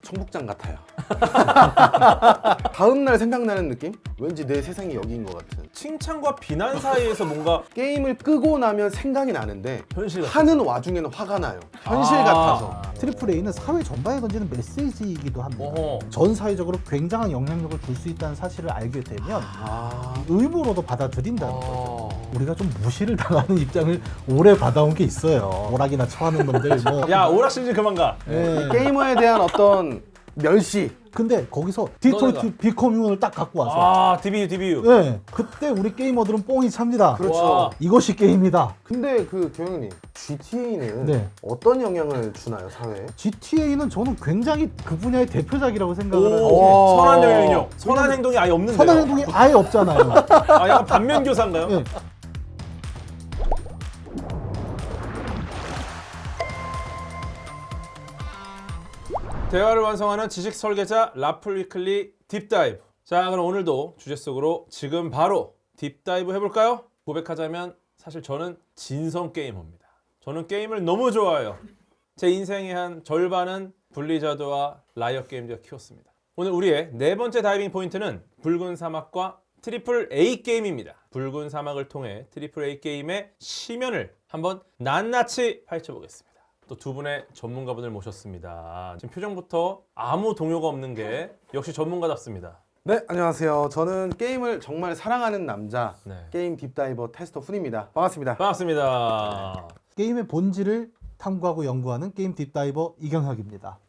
청국장 같아요. 다음날 생각나는 느낌? 왠지 내 세상이 여기인 것 같은. 칭찬과 비난 사이에서 뭔가 게임을 끄고 나면 생각이 나는데 현실 같아. 하는 와중에는 화가 나요. 현실 아. 같아서. 트리플 A는 사회 전반에 던지는 메시지이기도 합니다. 어허. 전 사회적으로 굉장한 영향력을 줄 수 있다는 사실을 알게 되면 아. 의무로도 받아들인다는 어. 거죠. 우리가 좀 무시를 당하는 입장을 오래 받아온 게 있어요. 오락이나 처하는 놈들 뭐. 야 오락실 좀 그만 가. 네. 게이머에 대한 어떤 멸시. 근데 거기서 디톨트 비커뮤을 딱 갖고 와서 아 DBU. 네, 그때 우리 게이머들은 뽕이 찹니다. 그렇죠. 와. 이것이 게임이다. 근데 그 교영님, GTA는 네. 어떤 영향을 주나요, 사회에? GTA는 저는 굉장히 그 분야의 대표작이라고 생각을 하는데 오. 선한 영향력. 선한 행동이 아예 없는데요. 선한 행동이 아예 없잖아요. 아 약간 반면 교사인가요? 네. 대화를 완성하는 지식 설계자 라플 위클리 딥다이브. 자, 그럼 오늘도 주제 속으로 지금 바로 딥다이브 해볼까요? 고백하자면 사실 저는 진성 게이머입니다. 저는 게임을 너무 좋아해요. 제 인생의 한 절반은 블리자드와 라이엇 게임즈가 키웠습니다. 오늘 우리의 네 번째 다이빙 포인트는 붉은 사막과 트리플 A 게임입니다. 붉은 사막을 통해 트리플 A 게임의 심연을 한번 낱낱이 파헤쳐보겠습니다. 또 두 분의 전문가분을 모셨습니다. 지금 표정부터 아무 동요가 없는 게 역시 전문가답습니다. 네, 안녕하세요. 저는 게임을 정말 사랑하는 남자, 네. 게임 딥다이버 테스터 훈입니다. 반갑습니다. 반갑습니다. 게임의 본질을 탐구하고 연구하는 게임 딥다이버 이경혁입니다.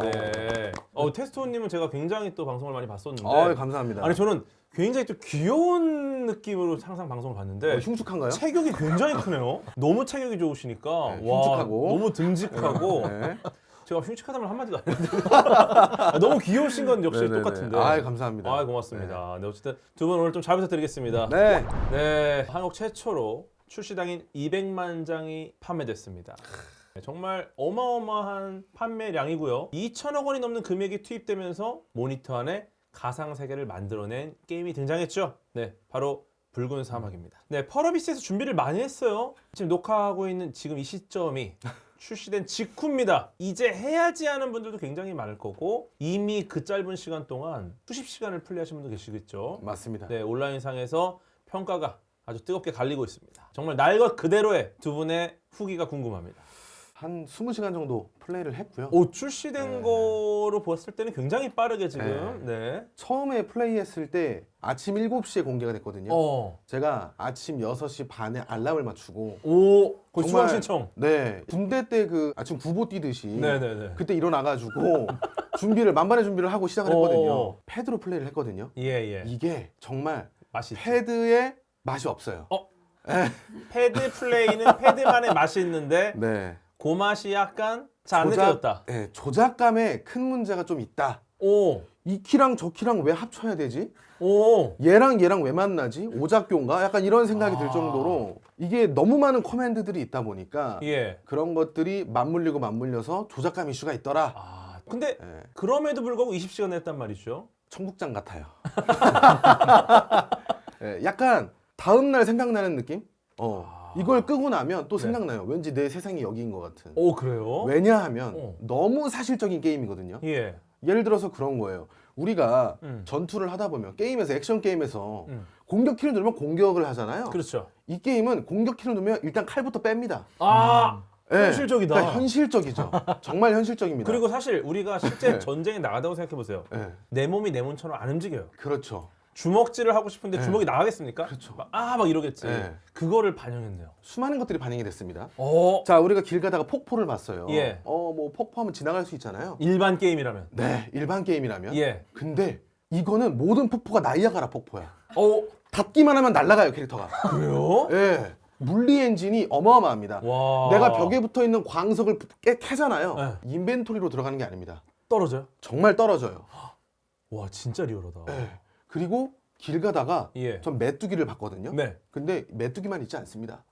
네. 테스토님은 제가 굉장히 또 방송을 많이 봤었는데. 감사합니다. 아니 저는 굉장히 또 귀여운 느낌으로 항상 방송을 봤는데 흉측한가요? 체격이 굉장히 크네요. 너무 체격이 좋으시니까 네, 와, 흉측하고. 너무 듬직하고 네. 제가 흉측하다면 한마디도 안 했는데 너무 귀여우신 건 역시 네네네. 똑같은데. 감사합니다. 고맙습니다. 네, 어쨌든 두 분 오늘 좀 잘 부탁드리겠습니다. 네. 네, 한국 최초로 출시당일 200만 장이 판매됐습니다. 네, 정말 어마어마한 판매량이고요. 2천억 원이 넘는 금액이 투입되면서 모니터 안에 가상 세계를 만들어낸 게임이 등장했죠. 네, 바로 붉은 사막입니다. 네, 펄어비스에서 준비를 많이 했어요. 지금 녹화하고 있는 지금 이 시점이 출시된 직후입니다. 이제 해야지 하는 분들도 굉장히 많을 거고 이미 그 짧은 시간 동안 수십 시간을 플레이하신 분도 계시겠죠. 맞습니다. 네, 온라인상에서 평가가 아주 뜨겁게 갈리고 있습니다. 정말 날 것 그대로의 두 분의 후기가 궁금합니다. 한 20시간 정도 플레이를 했고요. 출시된 네. 거로 보았을 때는 굉장히 빠르게 지금. 네. 처음에 플레이했을 때 아침 7시에 공개가 됐거든요. 제가 아침 6시 반에 알람을 맞추고 거의 정말- 수강 신청. 네, 군대 때 그 아침 구보 뛰듯이 네네네. 그때 일어나가지고 만반의 준비를 하고 시작을 했거든요. 어. 패드로 플레이를 했거든요. 예. 이게 정말 맛이 있죠. 패드의 맛이 없어요. 패드 플레이는 패드만의 맛이 있는데 네. 그 맛이 약간 잘 안 느껴졌다. 네, 조작감에 큰 문제가 좀 있다. 오. 이 키랑 저 키랑 왜 합쳐야 되지? 오. 얘랑 얘랑 왜 만나지? 오작교인가? 약간 이런 생각이 들 정도로 이게 너무 많은 커맨드들이 있다 보니까 예. 그런 것들이 맞물려서 조작감 이슈가 있더라. 근데 네. 그럼에도 불구하고 20시간 했단 말이죠. 청국장 같아요. 네, 약간 다음날 생각나는 느낌? 이걸 끄고 나면 또 네. 생각나요. 왠지 내 세상이 여기인 것 같은. 오, 그래요? 왜냐하면 너무 사실적인 게임이거든요. 예. 예를 들어서 그런 거예요. 우리가 음. 전투를 하다 보면 게임에서 액션 게임에서 음. 공격 키를 누르면 공격을 하잖아요. 그렇죠. 이 게임은 공격 키를 누르면 일단 칼부터 뺍니다. 네. 현실적이다. 그러니까 현실적이죠. 정말 현실적입니다. 그리고 사실 우리가 실제 네. 전쟁에 나가다고 생각해 보세요. 네, 내 몸이 내 몸처럼 안 움직여요. 그렇죠. 주먹질을 하고 싶은데 네. 주먹이 나가겠습니까? 그렇죠. 막 이러겠지. 네. 그거를 반영했네요. 수많은 것들이 반영이 됐습니다. 어. 자, 우리가 길 가다가 폭포를 봤어요. 예. 뭐 폭포하면 지나갈 수 있잖아요. 일반 게임이라면. 네, 일반 게임이라면. 예. 근데 이거는 모든 폭포가 나이아가라 폭포야. 닿기만 하면 날아가요, 캐릭터가. 그래요? 예. 물리 엔진이 어마어마합니다. 와. 내가 벽에 붙어 있는 광석을 캐잖아요. 네. 인벤토리로 들어가는 게 아닙니다. 떨어져요? 정말 떨어져요. 와, 진짜 리얼하다. 예. 그리고 길 가다가 예. 전 메뚜기를 봤거든요. 네. 근데 메뚜기만 있지 않습니다.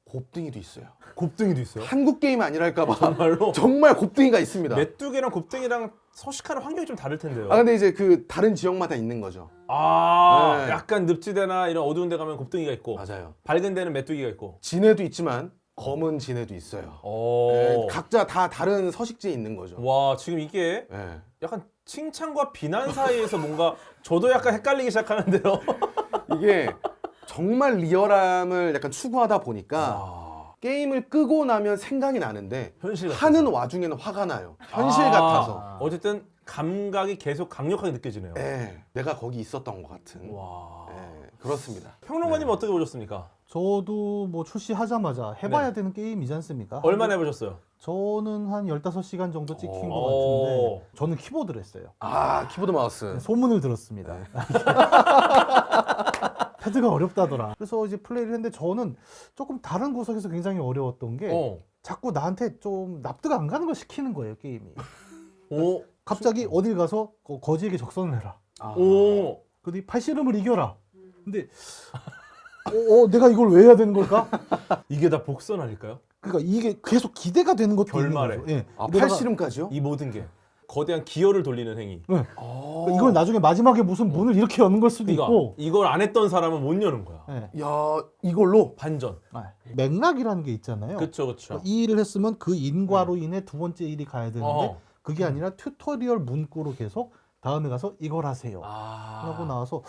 곱등이도 있어요. 곱등이도 있어요? 한국 게임 아니랄까봐 정말로? 정말 곱등이가 있습니다. 메뚜기랑 곱등이랑 서식하는 환경이 좀 다를 텐데요. 근데 이제 그 다른 지역마다 있는 거죠. 네. 네. 약간 늪지대나 이런 어두운 데 가면 곱등이가 있고 맞아요. 밝은 데는 메뚜기가 있고. 진해도 있지만 검은 진해도 있어요. 오. 네, 각자 다 다른 서식지에 있는 거죠. 와, 지금 이게 네. 약간 칭찬과 비난 사이에서 뭔가 저도 약간 헷갈리기 시작하는데요. 이게 정말 리얼함을 약간 추구하다 보니까 와, 게임을 끄고 나면 생각이 나는데 현실 같아서. 하는 와중에는 화가 나요. 현실 아, 같아서. 어쨌든 감각이 계속 강력하게 느껴지네요. 네, 내가 거기 있었던 것 같은. 와. 네, 그렇습니다. 평론가님 네. 어떻게 보셨습니까? 저도 뭐 출시하자마자 해봐야 되는 게임이지 않습니까? 얼마나 해보셨어요? 저는 한 15시간 정도 찍힌 것 오. 같은데 저는 키보드를 했어요. 아, 키보드 마우스. 소문을 들었습니다. 패드가 어렵다더라. 그래서 이제 플레이를 했는데 저는 조금 다른 구석에서 굉장히 어려웠던 게 자꾸 나한테 좀 납득 안 가는 걸 시키는 거예요, 게임이. 오. 갑자기 어딜 가서 거지에게 적선을 해라. 아. 오. 근데 팔씨름을 이겨라. 근데 내가 이걸 왜 해야 되는 걸까? 이게 다 복선 아닐까요? 그러니까 이게 계속 기대가 되는 것도 결말에. 있는 거죠. 예. 아, 이러다가- 팔씨름까지요? 이 모든 게 거대한 기어를 돌리는 행위. 네. 아. 그러니까 이걸 나중에 마지막에 무슨 문을 이렇게 여는 걸 수도 그러니까 있고. 이걸 안 했던 사람은 못 여는 거야. 예. 야, 이걸로? 반전. 맥락이라는 게 있잖아요. 그렇죠, 그렇죠. 그러니까 이 일을 했으면 그 인과로 인해 두 번째 일이 가야 되는데 그게 아니라 튜토리얼 문구로 계속 다음에 가서 이걸 하세요. 하고 나와서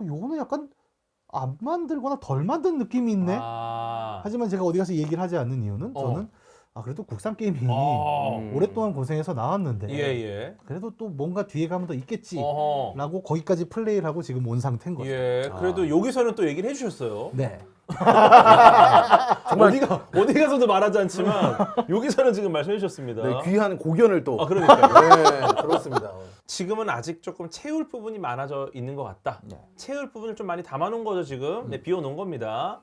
요거는 약간 안 만들거나 덜 만든 느낌이 있네. 하지만 제가 어디 가서 얘기를 하지 않는 이유는 저는 그래도 국산 게임이 오랫동안 고생해서 나왔는데 예. 그래도 또 뭔가 뒤에 가면 더 있겠지 어허. 라고 거기까지 플레이를 하고 지금 온 상태인 거죠. 예. 그래도 여기서는 또 얘기를 해주셨어요. 네. 정말 어디 가서도 말하지 않지만 여기서는 지금 말씀해 주셨습니다. 네, 귀한 고견을 또. 아, 그러니까요. 네, 그렇습니다. 지금은 아직 조금 채울 부분이 많아져 있는 것 같다. 네. 채울 부분을 좀 많이 담아놓은 거죠 지금. 네, 비워놓은 겁니다.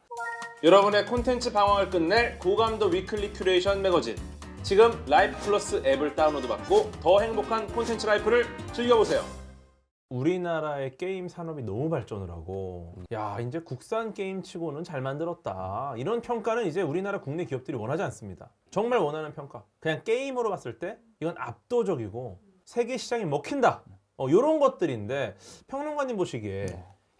여러분의 콘텐츠 방황을 끝낼 고감도 위클리 큐레이션 매거진. 지금 라이프 플러스 앱을 다운로드 받고 더 행복한 콘텐츠 라이프를 즐겨보세요. 우리나라의 게임 산업이 너무 발전을 하고 야 이제 국산 게임 치고는 잘 만들었다 이런 평가는 이제 우리나라 국내 기업들이 원하지 않습니다. 정말 원하는 평가 그냥 게임으로 봤을 때 이건 압도적이고 세계 시장에 먹힌다 이런 것들인데 평론가님 보시기에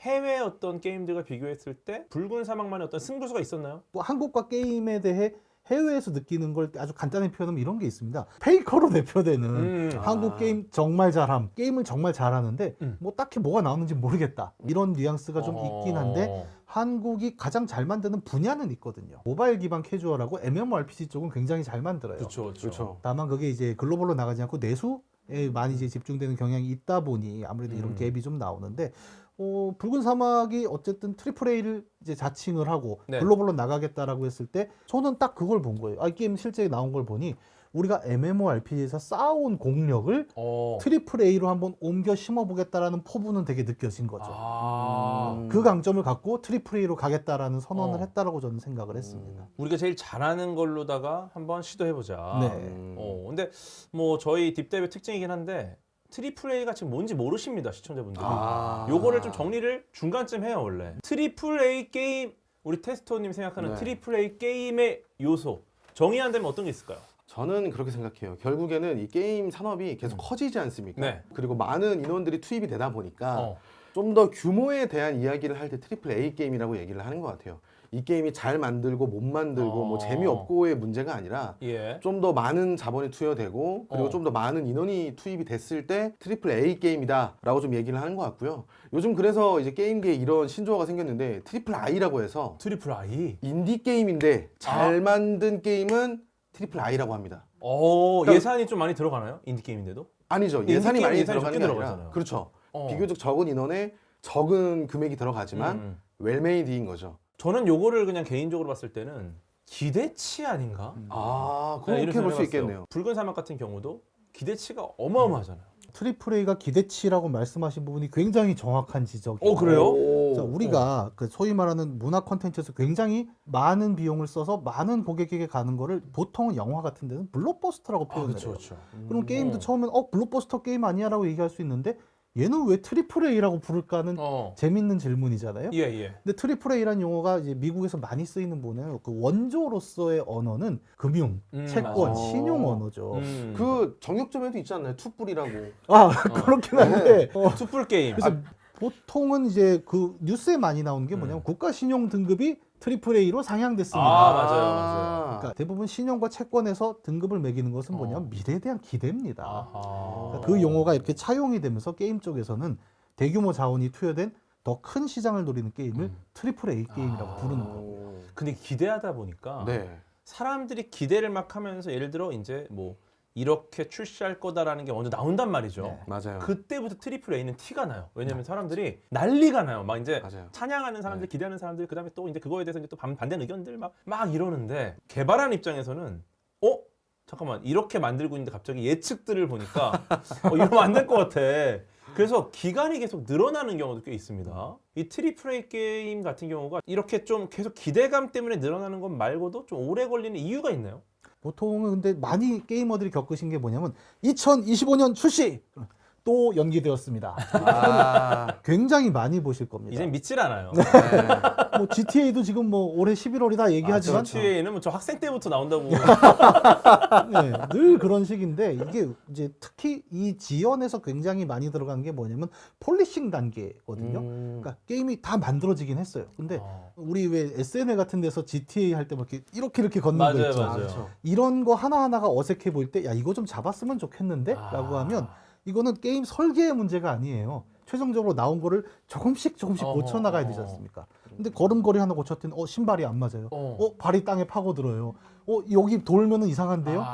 해외 어떤 게임들과 비교했을 때 붉은 사막만의 어떤 승부수가 있었나요? 뭐 한국과 게임에 대해 해외에서 느끼는 걸 아주 간단히 표현하면 이런 게 있습니다. 페이커로 대표되는 한국 게임 정말 잘함, 게임을 정말 잘하는데 뭐 딱히 뭐가 나오는지 모르겠다 이런 뉘앙스가 좀 있긴 한데 한국이 가장 잘 만드는 분야는 있거든요. 모바일 기반 캐주얼하고 MMORPG 쪽은 굉장히 잘 만들어요. 그렇죠. 다만 그게 이제 글로벌로 나가지 않고 내수에 많이 이제 집중되는 경향이 있다 보니 아무래도 이런 갭이 좀 나오는데 붉은 사막이 어쨌든 트리플 A를 이제 자칭을 하고 글로벌로 나가겠다라고 했을 때 저는 딱 그걸 본 거예요. 이 게임 실제 나온 걸 보니 우리가 MMORPG에서 쌓아온 공력을 트리플 A로 한번 옮겨 심어보겠다라는 포부는 되게 느껴진 거죠. 그 강점을 갖고 트리플 A로 가겠다라는 선언을 했다라고 저는 생각을 했습니다. 우리가 제일 잘하는 걸로다가 한번 시도해보자. 네. 근데 뭐 저희 딥다이브의 특징이긴 한데 트리플 A가 지금 뭔지 모르십니다 시청자분들이. 요거를 좀 정리를 중간쯤 해요 원래. 트리플 A 게임 우리 테스터님 생각하는 트리플 A 게임의 요소 정의 안 되면 어떤 게 있을까요? 저는 그렇게 생각해요. 결국에는 이 게임 산업이 계속 커지지 않습니까? 네. 그리고 많은 인원들이 투입이 되다 보니까 좀 더 규모에 대한 이야기를 할 때 트리플 A 게임이라고 얘기를 하는 것 같아요. 이 게임이 잘 만들고 못 만들고 뭐 재미없고의 문제가 아니라 좀 더 많은 자본이 투여되고 그리고 좀 더 많은 인원이 투입이 됐을 때 트리플 A 게임이다 라고 좀 얘기를 하는 것 같고요. 요즘 그래서 이제 게임계에 이런 신조어가 생겼는데 트리플 I라고 해서 트리플 I? 인디 게임인데 잘 만든 게임은 트리플 I라고 합니다. 예산이 좀 많이 들어가나요? 인디 게임인데도? 아니죠. 예산이 많이 예산이 들어가는 적게 게 아니라 들어가잖아요. 그렇죠. 비교적 적은 인원에 적은 금액이 들어가지만 웰메이드인 거죠. 저는 요거를 그냥 개인적으로 봤을 때는 기대치 아닌가? 그렇게 이런 볼 수 생각을 있겠네요. 해봤어요. 붉은 사막 같은 경우도 기대치가 어마어마하잖아요. 트리플 A가 기대치라고 말씀하신 부분이 굉장히 정확한 지적이에요. 그래요? 자, 우리가 그 소위 말하는 문화 콘텐츠에서 굉장히 많은 비용을 써서 많은 고객에게 가는 거를 보통은 영화 같은 데는 블록버스터라고 표현을 해요. 그럼 게임도 처음엔 블록버스터 게임 아니야라고 얘기할 수 있는데 얘는 왜 트리플 A라고 부를까는 재밌는 질문이잖아요. 근데 트리플 A라는 용어가 이제 미국에서 많이 쓰이는 부분은 그 원조로서의 언어는 금융, 채권, 신용 언어죠. 그 정육점에도 있지 않나요? 투뿔이라고. 그렇긴 한데 투뿔 게임. 그래서 보통은 이제 그 뉴스에 많이 나오는 게 뭐냐면 국가 신용 등급이 트리플 A로 상향됐습니다. 맞아요. 그러니까 대부분 신용과 채권에서 등급을 매기는 것은 뭐냐면 미래에 대한 기대입니다. 그러니까 그 용어가 이렇게 차용이 되면서 게임 쪽에서는 대규모 자원이 투여된 더 큰 시장을 노리는 게임을 트리플 A 게임이라고 부르는 겁니다. 근데 기대하다 보니까 사람들이 기대를 막 하면서 예를 들어 이제 뭐 이렇게 출시할 거다라는 게 먼저 나온단 말이죠. 맞아요. 그때부터 트리플 A는 티가 나요. 왜냐면 사람들이 난리가 나요. 막 이제 맞아요. 찬양하는 사람들, 기대하는 사람들, 그다음에 또 이제 그거에 대해서 이제 또 반대하는 의견들 막 이러는데 개발하는 입장에서는 잠깐만 이렇게 만들고 있는데 갑자기 예측들을 보니까 이러면 안 될 것 같아. 그래서 기간이 계속 늘어나는 경우도 꽤 있습니다. 이 트리플 A 게임 같은 경우가 이렇게 좀 계속 기대감 때문에 늘어나는 것 말고도 좀 오래 걸리는 이유가 있나요? 보통은 근데 많이 게이머들이 겪으신 게 뭐냐면 2025년 출시! 또 연기되었습니다. 굉장히 많이 보실 겁니다. 이젠 믿질 않아요. 뭐 GTA도 지금 뭐 올해 11월이다 얘기하지만 GTA는 뭐 저 학생 때부터 나온다고. 네, 늘 그런 식인데 이게 이제 특히 이 지연에서 굉장히 많이 들어간 게 뭐냐면 폴리싱 단계거든요. 그러니까 게임이 다 만들어지긴 했어요. 근데 우리 왜 SNL 같은 데서 GTA 할 때 뭐 이렇게 걷는 거 맞아요, 있죠. 맞아요. 이런 거 하나하나가 어색해 보일 때 야 이거 좀 잡았으면 좋겠는데 라고 하면 이거는 게임 설계의 문제가 아니에요. 최종적으로 나온 거를 조금씩 고쳐 나가야 되지 않습니까? 근데 걸음걸이 하나 고쳤더니 신발이 안 맞아요. 발이 땅에 파고들어요. 여기 돌면은 이상한데요.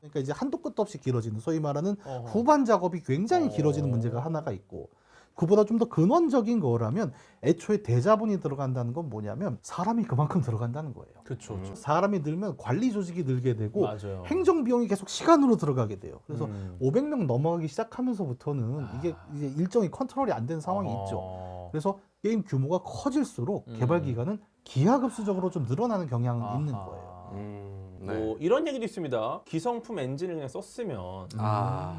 그러니까 이제 한도 끝도 없이 길어지는 소위 말하는 후반 작업이 굉장히 길어지는 문제가 하나가 있고 그보다 좀 더 근원적인 거라면 애초에 대자본이 들어간다는 건 뭐냐면 사람이 그만큼 들어간다는 거예요. 그렇죠. 사람이 늘면 관리 조직이 늘게 되고 맞아요. 행정 비용이 계속 시간으로 들어가게 돼요. 그래서 500명 넘어가기 시작하면서부터는 이게 이제 일정이 컨트롤이 안 된 상황이 있죠. 그래서 게임 규모가 커질수록 개발 기간은 기하급수적으로 좀 늘어나는 경향은 있는 거예요. 뭐 이런 얘기도 있습니다. 기성품 엔진을 그냥 썼으면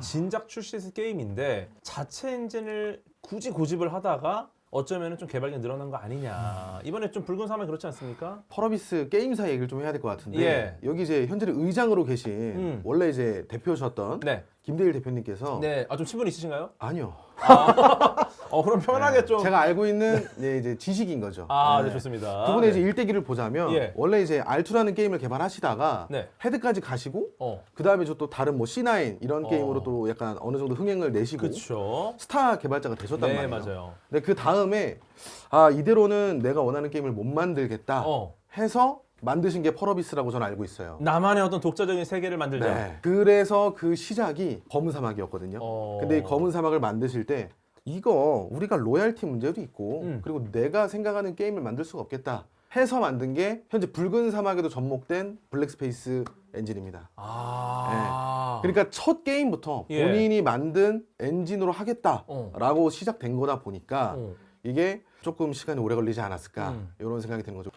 진작 출시했을 게임인데 자체 엔진을 굳이 고집을 하다가 어쩌면 좀 개발이 늘어난 거 아니냐. 이번에 좀 붉은 사막이 그렇지 않습니까? 펄어비스 게임사 얘기를 좀 해야 될 것 같은데 여기 이제 현재 의장으로 계신 원래 이제 대표셨던 김대일 대표님께서 좀 친분 있으신가요? 아니요. 그럼 편하게 좀 제가 알고 있는 이제 지식인 거죠. 네, 좋습니다. 그분의 이제 일대기를 보자면 원래 이제 R2라는 게임을 개발하시다가 헤드까지 가시고 그 다음에 또 다른 뭐 C9 이런 게임으로 또 약간 어느 정도 흥행을 내시고 그쵸. 스타 개발자가 되셨단 말이에요. 맞아요. 근데 그 다음에 이대로는 내가 원하는 게임을 못 만들겠다 해서 만드신 게 펄어비스라고 저는 알고 있어요. 나만의 어떤 독자적인 세계를 만들자. 그래서 그 시작이 검은 사막이었거든요. 근데 이 검은 사막을 만드실 때 이거 우리가 로얄티 문제도 있고 그리고 내가 생각하는 게임을 만들 수가 없겠다 해서 만든 게 현재 붉은 사막에도 접목된 블랙스페이스 엔진입니다. 그러니까 첫 게임부터 본인이 만든 엔진으로 하겠다라고 시작된 거다 보니까 이게 조금 시간이 오래 걸리지 않았을까 이런 생각이 드는 거죠.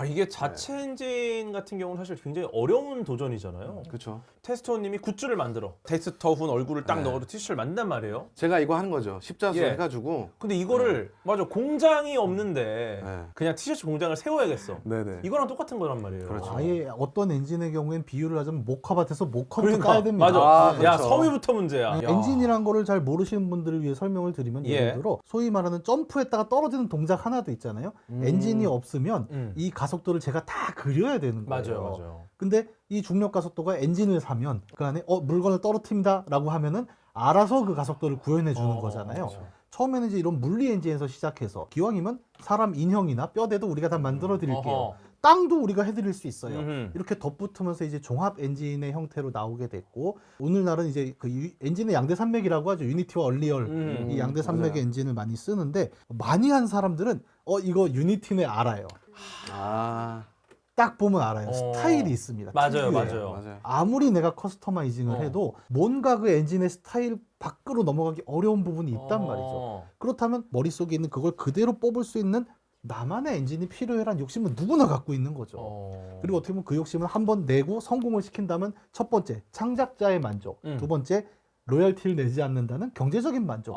이게 자체 엔진 같은 경우는 사실 굉장히 어려운 도전이잖아요. 그렇죠. 테스터님이 굿즈를 만들어. 테스터훈 얼굴을 딱 넣어도 티셔츠를 만든단 말이에요. 제가 이거 하는 거죠. 십자수 해가지고. 근데 이거를 맞아 공장이 없는데 그냥 티셔츠 공장을 세워야겠어. 네네. 이거랑 똑같은 거란 말이에요. 그렇죠. 아예 어떤 엔진의 경우엔 비유를 하자면 목화밭에서 목화부터 까야 됩니다. 맞아. 그렇죠. 야 섬유부터 문제야. 엔진이란 거를 잘 모르시는 분들을 위해 설명을 드리면 예를 들어 소위 말하는 점프했다가 떨어지는 동작 하나도 있잖아요. 엔진이 없으면 이 가속도를 제가 다 그려야 되는 거예요. 맞아요. 근데 이 중력 가속도가 엔진을 사면 그 안에 물건을 떨어뜨린다라고 하면은 알아서 그 가속도를 구현해 주는 거잖아요. 그렇죠. 처음에는 이제 이런 물리 엔진에서 시작해서 기왕이면 사람 인형이나 뼈대도 우리가 다 만들어 드릴게요. 땅도 우리가 해드릴 수 있어요. 이렇게 덧붙으면서 이제 종합 엔진의 형태로 나오게 됐고 오늘날은 이제 그 엔진의 양대 산맥이라고 하죠. 유니티와 얼리얼 이 양대 산맥의 엔진을 많이 쓰는데 많이 한 사람들은 이거 유니티네 알아요. 딱 보면 알아요. 스타일이 있습니다. 맞아요. 아무리 내가 커스터마이징을 해도 뭔가 그 엔진의 스타일 밖으로 넘어가기 어려운 부분이 있단 말이죠. 그렇다면 머릿속에 있는 그걸 그대로 뽑을 수 있는 나만의 엔진이 필요해란 욕심은 누구나 갖고 있는 거죠. 그리고 어떻게 보면 그 욕심을 한번 내고 성공을 시킨다면 첫 번째, 창작자의 만족. 두 번째, 로열티를 내지 않는다는 경제적인 만족.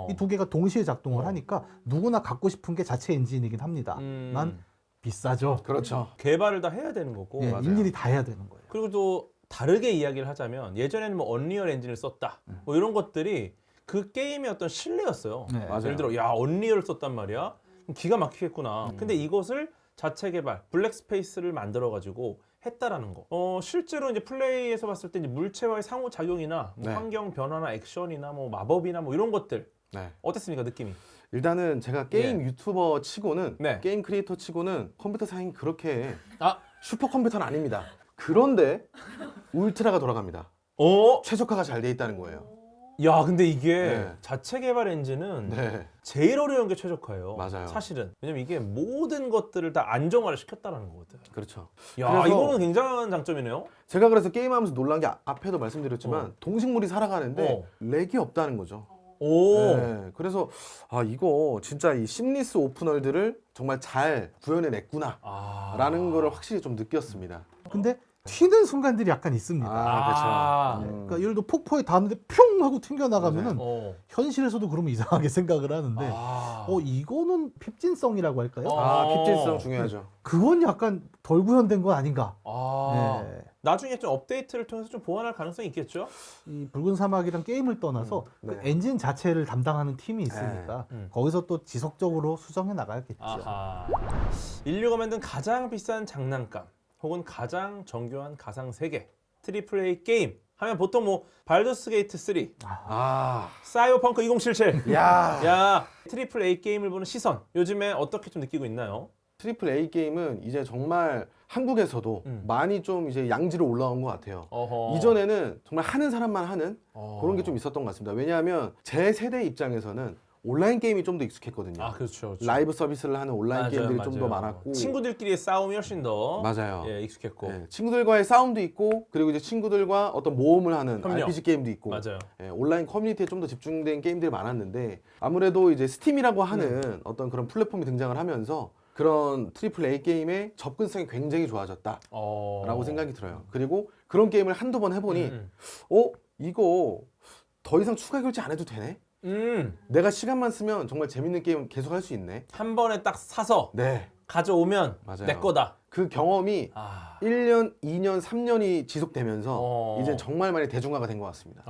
이 두 개가 동시에 작동을 하니까 누구나 갖고 싶은 게 자체 엔진이긴 합니다만 비싸죠. 그렇죠. 개발을 다 해야 되는 거고. 일일이 다 해야 되는 거예요. 그리고 또 다르게 이야기를 하자면 예전에는 뭐 언리얼 엔진을 썼다. 뭐 이런 것들이 그 게임의 어떤 신뢰였어요. 예를 들어 야 언리얼을 썼단 말이야. 기가 막히겠구나. 근데 이것을 자체 개발 블랙스페이스를 만들어 가지고 했다라는 거. 실제로 이제 플레이에서 봤을 때 이제 물체와의 상호 작용이나 뭐 네. 환경 변화나 액션이나 뭐 마법이나 뭐 이런 것들 네. 어땠습니까 느낌이? 일단은 제가 게임 유튜버 치고는 네. 게임 크리에이터 치고는 컴퓨터 사양이 그렇게 아, 슈퍼컴퓨터는 아닙니다. 그런데 울트라가 돌아갑니다. 최적화가 잘 돼 있다는 거예요. 야, 근데 이게 네. 자체 개발 엔진은 네. 제일 어려운 게 최적화예요. 맞아요. 사실은. 왜냐면 이게 모든 것들을 다 안정화를 시켰다라는 거거든. 그렇죠. 야, 그래서 이거는 굉장한 장점이네요. 제가 그래서 게임하면서 놀란 게 앞에도 말씀드렸지만 동식물이 살아가는데 어. 렉이 없다는 거죠. 오. 네. 그래서 이거 진짜 이 심리스 오픈월드를 정말 잘 구현해냈구나 라는 거를 확실히 좀 느꼈습니다. 근데 튀는 순간들이 약간 있습니다. 그렇죠. 그러니까 예를 들어 폭포에 닿는데 뿅 하고 튕겨나가면은 어. 현실에서도 그러면 이상하게 생각을 하는데 이거는 핍진성이라고 할까요? 핍진성 중요하죠. 그건 약간 덜 구현된 건 아닌가. 네. 나중에 좀 업데이트를 통해서 좀 보완할 가능성이 있겠죠? 이 붉은 사막이랑 게임을 떠나서 그 네. 엔진 자체를 담당하는 팀이 있으니까 거기서 또 지속적으로 수정해 나가야겠죠. 아하. 인류가 만든 가장 비싼 장난감 혹은 가장 정교한 가상 세계 트리플 A 게임 하면 보통 뭐 발더스 게이트 3, 사이버펑크 2077. 야, 트리플 A 게임을 보는 시선 요즘에 어떻게 좀 느끼고 있나요? 트리플 A 게임은 이제 정말 한국에서도 많이 좀 이제 양지로 올라온 것 같아요. 이전에는 정말 하는 사람만 하는 그런 게 좀 있었던 것 같습니다. 왜냐하면 제 세대 입장에서는 온라인 게임이 좀 더 익숙했거든요. 그렇죠. 라이브 서비스를 하는 온라인 맞아요, 게임들이 맞아요. 좀 더 많았고 친구들끼리의 싸움이 훨씬 더 맞아요. 익숙했고 네, 친구들과의 싸움도 있고 그리고 이제 친구들과 어떤 모험을 하는 협력. RPG 게임도 있고 맞아요. 온라인 커뮤니티에 좀 더 집중된 게임들이 많았는데 아무래도 이제 스팀이라고 하는 어떤 그런 플랫폼이 등장을 하면서 그런 트리플 A 게임의 접근성이 굉장히 좋아졌다라고 생각이 들어요. 그리고 그런 게임을 한두 번 해보니 이거 더 이상 추가 결제 안 해도 되네? 내가 시간만 쓰면 정말 재밌는 게임 계속 할 수 있네. 한 번에 딱 사서 네. 가져오면 맞아요. 내 거다. 그 경험이 1년, 2년, 3년이 지속되면서 이제 정말 많이 대중화가 된 것 같습니다.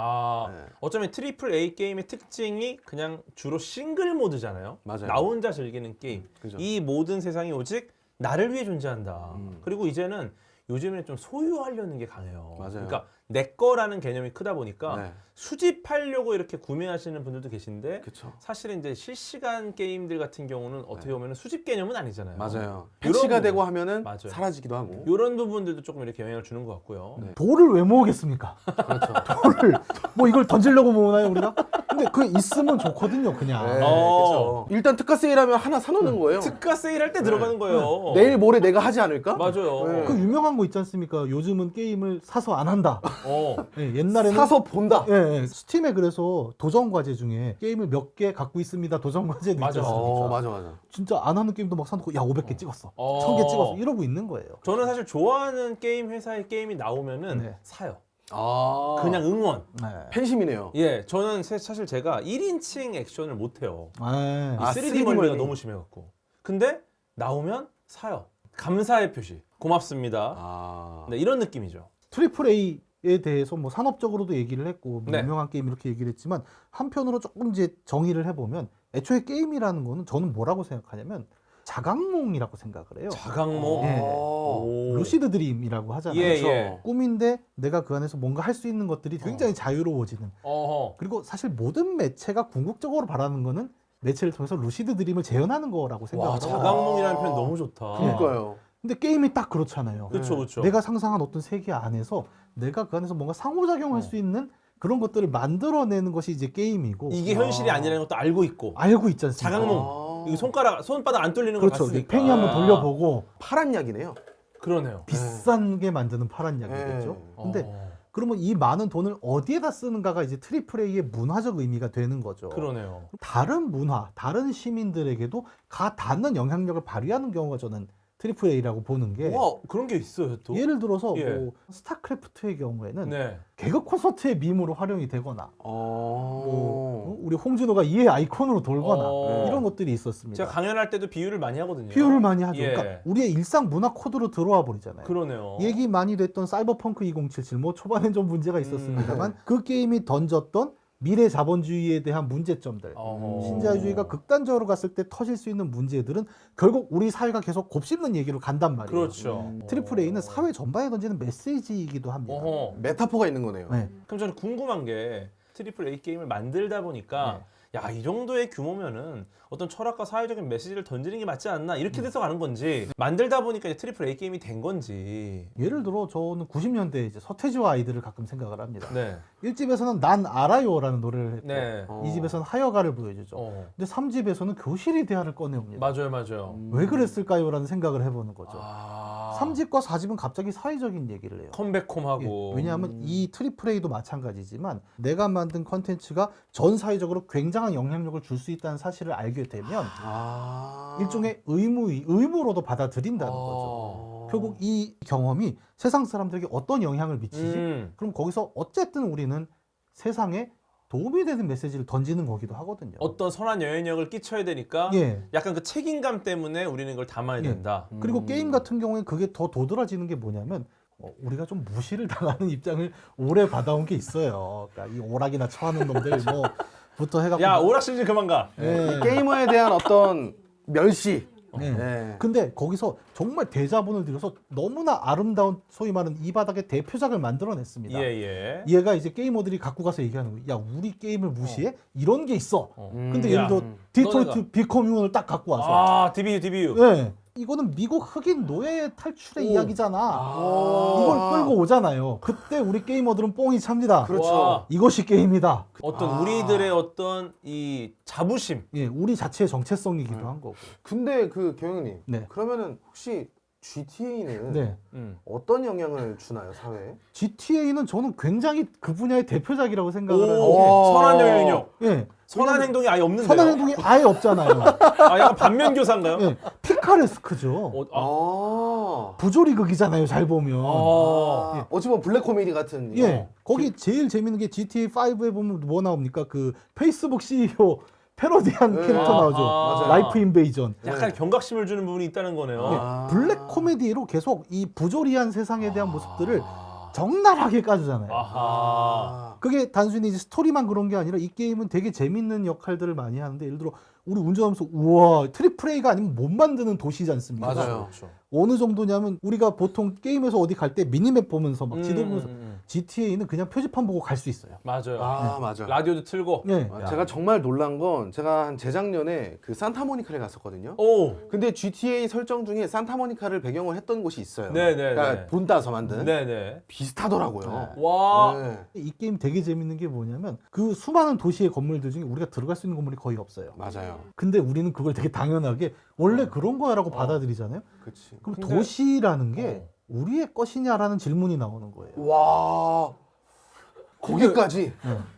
네. 어쩌면 트리플 A 게임의 특징이 그냥 주로 싱글 모드잖아요. 맞아요. 나 혼자 즐기는 게임. 그죠. 이 모든 세상이 오직 나를 위해 존재한다. 그리고 이제는 요즘에는 좀 소유하려는 게 강해요. 맞아요. 그러니까 내 거라는 개념이 크다 보니까 네. 수집하려고 이렇게 구매하시는 분들도 계신데 그쵸. 사실은 이제 실시간 게임들 같은 경우는 어떻게 보면 수집 개념은 아니잖아요. 맞아요. 패치가 되고 하면은 맞아요. 사라지기도 하고. 이런 부분들도 조금 이렇게 영향을 주는 것 같고요. 네. 돌을 왜 모으겠습니까? 그렇죠. 돌을 뭐 이걸 던지려고 모으나요 우리가? 근데 그 있으면 좋거든요 그냥. 네, 그렇죠. 일단 특가 세일하면 하나 사놓는 거예요. 특가 세일할 때 들어가는 거예요. 내일 모레 내가 하지 않을까? 맞아요. 네. 그 유명한 거 있지 않습니까? 요즘은 게임을 사서 안 한다. 예, 옛날에는 사서 본다. 예, 스팀에 그래서 도전 과제 중에 게임을 몇 개 갖고 있습니다. 도전 과제도 맞아. 있지 않습니까? 맞아. 진짜 안 하는 게임도 막 사놓고 야 500개 찍었어. 1000개 찍었어. 이러고 있는 거예요. 저는 사실 좋아하는 게임 회사의 게임이 나오면은 네. 사요. 그냥 그냥 응원. 네. 팬심이네요. 예, 저는 사실 제가 1인칭 액션을 못 해요. 네. 3D 멀미가 너무 심해갖고. 근데 나오면 사요. 감사의 표시. 고맙습니다. 네, 이런 느낌이죠. 트리플 A에 대해서 뭐 산업적으로도 얘기를 했고 뭐 네. 유명한 게임 이렇게 얘기를 했지만 한편으로 조금 이제 정의를 해보면 애초에 게임이라는 거는 저는 뭐라고 생각하냐면 자각몽이라고 생각을 해요. 자각몽. 예. 오. 루시드 드림이라고 하잖아요. 예, 그래서 예. 꿈인데 내가 그 안에서 뭔가 할 수 있는 것들이 굉장히 자유로워지는. 그리고 사실 모든 매체가 궁극적으로 바라는 거는 매체를 통해서 루시드 드림을 재현하는 거라고 와, 생각을 해요. 자각몽이라는 표현 너무 좋다. 그러니까요. 근데 게임이 딱 그렇잖아요. 그렇죠, 그렇죠. 내가 상상한 어떤 세계 안에서 내가 그 안에서 뭔가 상호작용할 수 있는 그런 것들을 만들어내는 것이 이제 게임이고 이게 현실이 아니라는 것도 알고 있고. 알고 있지 않습니까? 자각몽. 이거 손바닥 안 뚫리는 거 그렇죠. 봤으니까. 팽이 한번 돌려보고 파란 약이네요. 그러네요. 비싼 게 만드는 파란 약이겠죠. 근데 그러면 이 많은 돈을 어디에다 쓰는가가 이제 트리플 A의 문화적 의미가 되는 거죠. 그러네요. 다른 문화, 다른 시민들에게도 가 닿는 영향력을 발휘하는 경우가 저는 트리플 A라고 보는 게 와, 그런 게 있어요, 또. 예를 들어서 예. 뭐 스타크래프트의 경우에는 네. 개그 콘서트의 밈으로 활용이 되거나 뭐 우리 홍진호가 이의 아이콘으로 돌거나 이런 것들이 있었습니다. 제가 강연할 때도 비유를 많이 하거든요. 비유를 많이 하죠. 예. 그러니까 우리의 일상 문화 코드로 들어와 버리잖아요. 그러네요. 얘기 많이 됐던 사이버펑크 2077, 뭐 초반엔 좀 문제가 있었습니다만 그 게임이 던졌던 미래 자본주의에 대한 문제점들, 신자유주의가 극단적으로 갔을 때 터질 수 있는 문제들은 결국 우리 사회가 계속 곱씹는 얘기로 간단 말이에요. 그렇죠. 트리플 A는 사회 전반에 던지는 메시지이기도 합니다. 메타포가 있는 거네요. 네. 그럼 저는 궁금한 게 트리플 A 게임을 만들다 보니까 야, 이 정도의 규모면은 어떤 철학과 사회적인 메시지를 던지는 게 맞지 않나 이렇게 돼서 가는 건지 만들다 보니까 이제 트리플 A 게임이 된 건지. 예를 들어 저는 90년대 이제 서태지와 아이들을 가끔 생각을 합니다. 네. 1집에서는 난 알아요라는 노래를 했고 네. 2집에서는 하여가를 보여주죠. 근데 3집에서는 교실이 대화를 꺼내옵니다. 맞아요, 맞아요. 왜 그랬을까요?라는 생각을 해보는 거죠. 3집과 4집은 갑자기 사회적인 얘기를 해요. 컴백홈하고. 왜냐하면 이 트리플 A도 마찬가지지만 내가 만든 컨텐츠가 전 사회적으로 굉장한 영향력을 줄 수 있다는 사실을 알게 되면 일종의 의무로도 받아들인다는 거죠. 결국 이 경험이 세상 사람들에게 어떤 영향을 미치지? 그럼 거기서 어쨌든 우리는 세상에 도움이 되는 메시지를 던지는 거기도 하거든요. 어떤 선한 영향력을 끼쳐야 되니까 약간 그 책임감 때문에 우리는 이걸 담아야 된다. 그리고 게임 같은 경우에 그게 더 도드라지는 게 뭐냐면 우리가 좀 무시를 당하는 입장을 오래 받아온 게 있어요. 그러니까 이 오락이나 처하는 놈들 뭐부터 해갖고 야, 오락실 좀 그만 가. 이 게이머에 대한 어떤 멸시. 근데 거기서 정말 대자본을 들여서 너무나 아름다운 소위 말하는 이 바닥의 대표작을 만들어냈습니다. 얘가 이제 게이머들이 갖고 가서 얘기하는 거예요. 야, 우리 게임을 무시해? 이런 게 있어. 근데 예를 들어 디트로이트 비컴 휴먼을 딱 갖고 와서 DBU. 네. 이거는 미국 흑인 노예 탈출의 이야기잖아. 이걸 끌고 오잖아요. 그때 우리 게이머들은 뽕이 찹니다. 그렇죠. 이것이 게임이다. 어떤 우리들의 어떤 이 자부심. 우리 자체의 정체성이기도 한 거고. 근데 그 경영님, 그러면은 혹시 GTA는 어떤 영향을 주나요, 사회에? GTA는 저는 굉장히 그 분야의 대표작이라고 생각을 하는 게 선한 영향력. 선한 행동이 아예 없는데요. 선한 행동이 아예 없잖아요. 약간 반면교사인가요? 피카레스크죠. 부조리극이잖아요, 잘 보면. 어찌 보면 블랙 코미디 같은. 거기 제일 재밌는 게 GTA 5에 보면 뭐 나옵니까? 그 페이스북 CEO 패러디한 캐릭터 나오죠. 맞아요. 라이프 인베이전. 약간 경각심을 주는 부분이 있다는 거네요. 블랙 코미디로 계속 이 부조리한 세상에 대한 모습들을 적나라하게 까주잖아요. 그게 단순히 이제 스토리만 그런 게 아니라 이 게임은 되게 재밌는 역할들을 많이 하는데 예를 들어 우리 운전하면서 우와 트리플 A가 아니면 못 만드는 도시지 않습니까? 맞아요. 어느 정도냐면 우리가 보통 게임에서 어디 갈 때 미니맵 보면서 막 지도 보면서 GTA는 그냥 표지판 보고 갈 수 있어요. 맞아요. 맞아요. 라디오도 틀고. 제가 정말 놀란 건 제가 한 재작년에 그 산타모니카를 갔었거든요. 근데 GTA 설정 중에 산타모니카를 배경으로 했던 곳이 있어요. 그러니까 돈 따서 만든. 비슷하더라고요. 와. 이 게임 되게 재밌는 게 뭐냐면 그 수많은 도시의 건물들 중에 우리가 들어갈 수 있는 건물이 거의 없어요. 맞아요. 근데 우리는 그걸 되게 당연하게 원래 그런 거야라고 받아들이잖아요. 그치. 그럼 도시라는 게 우리의 것이냐라는 질문이 나오는 거예요. 와. 거기까지.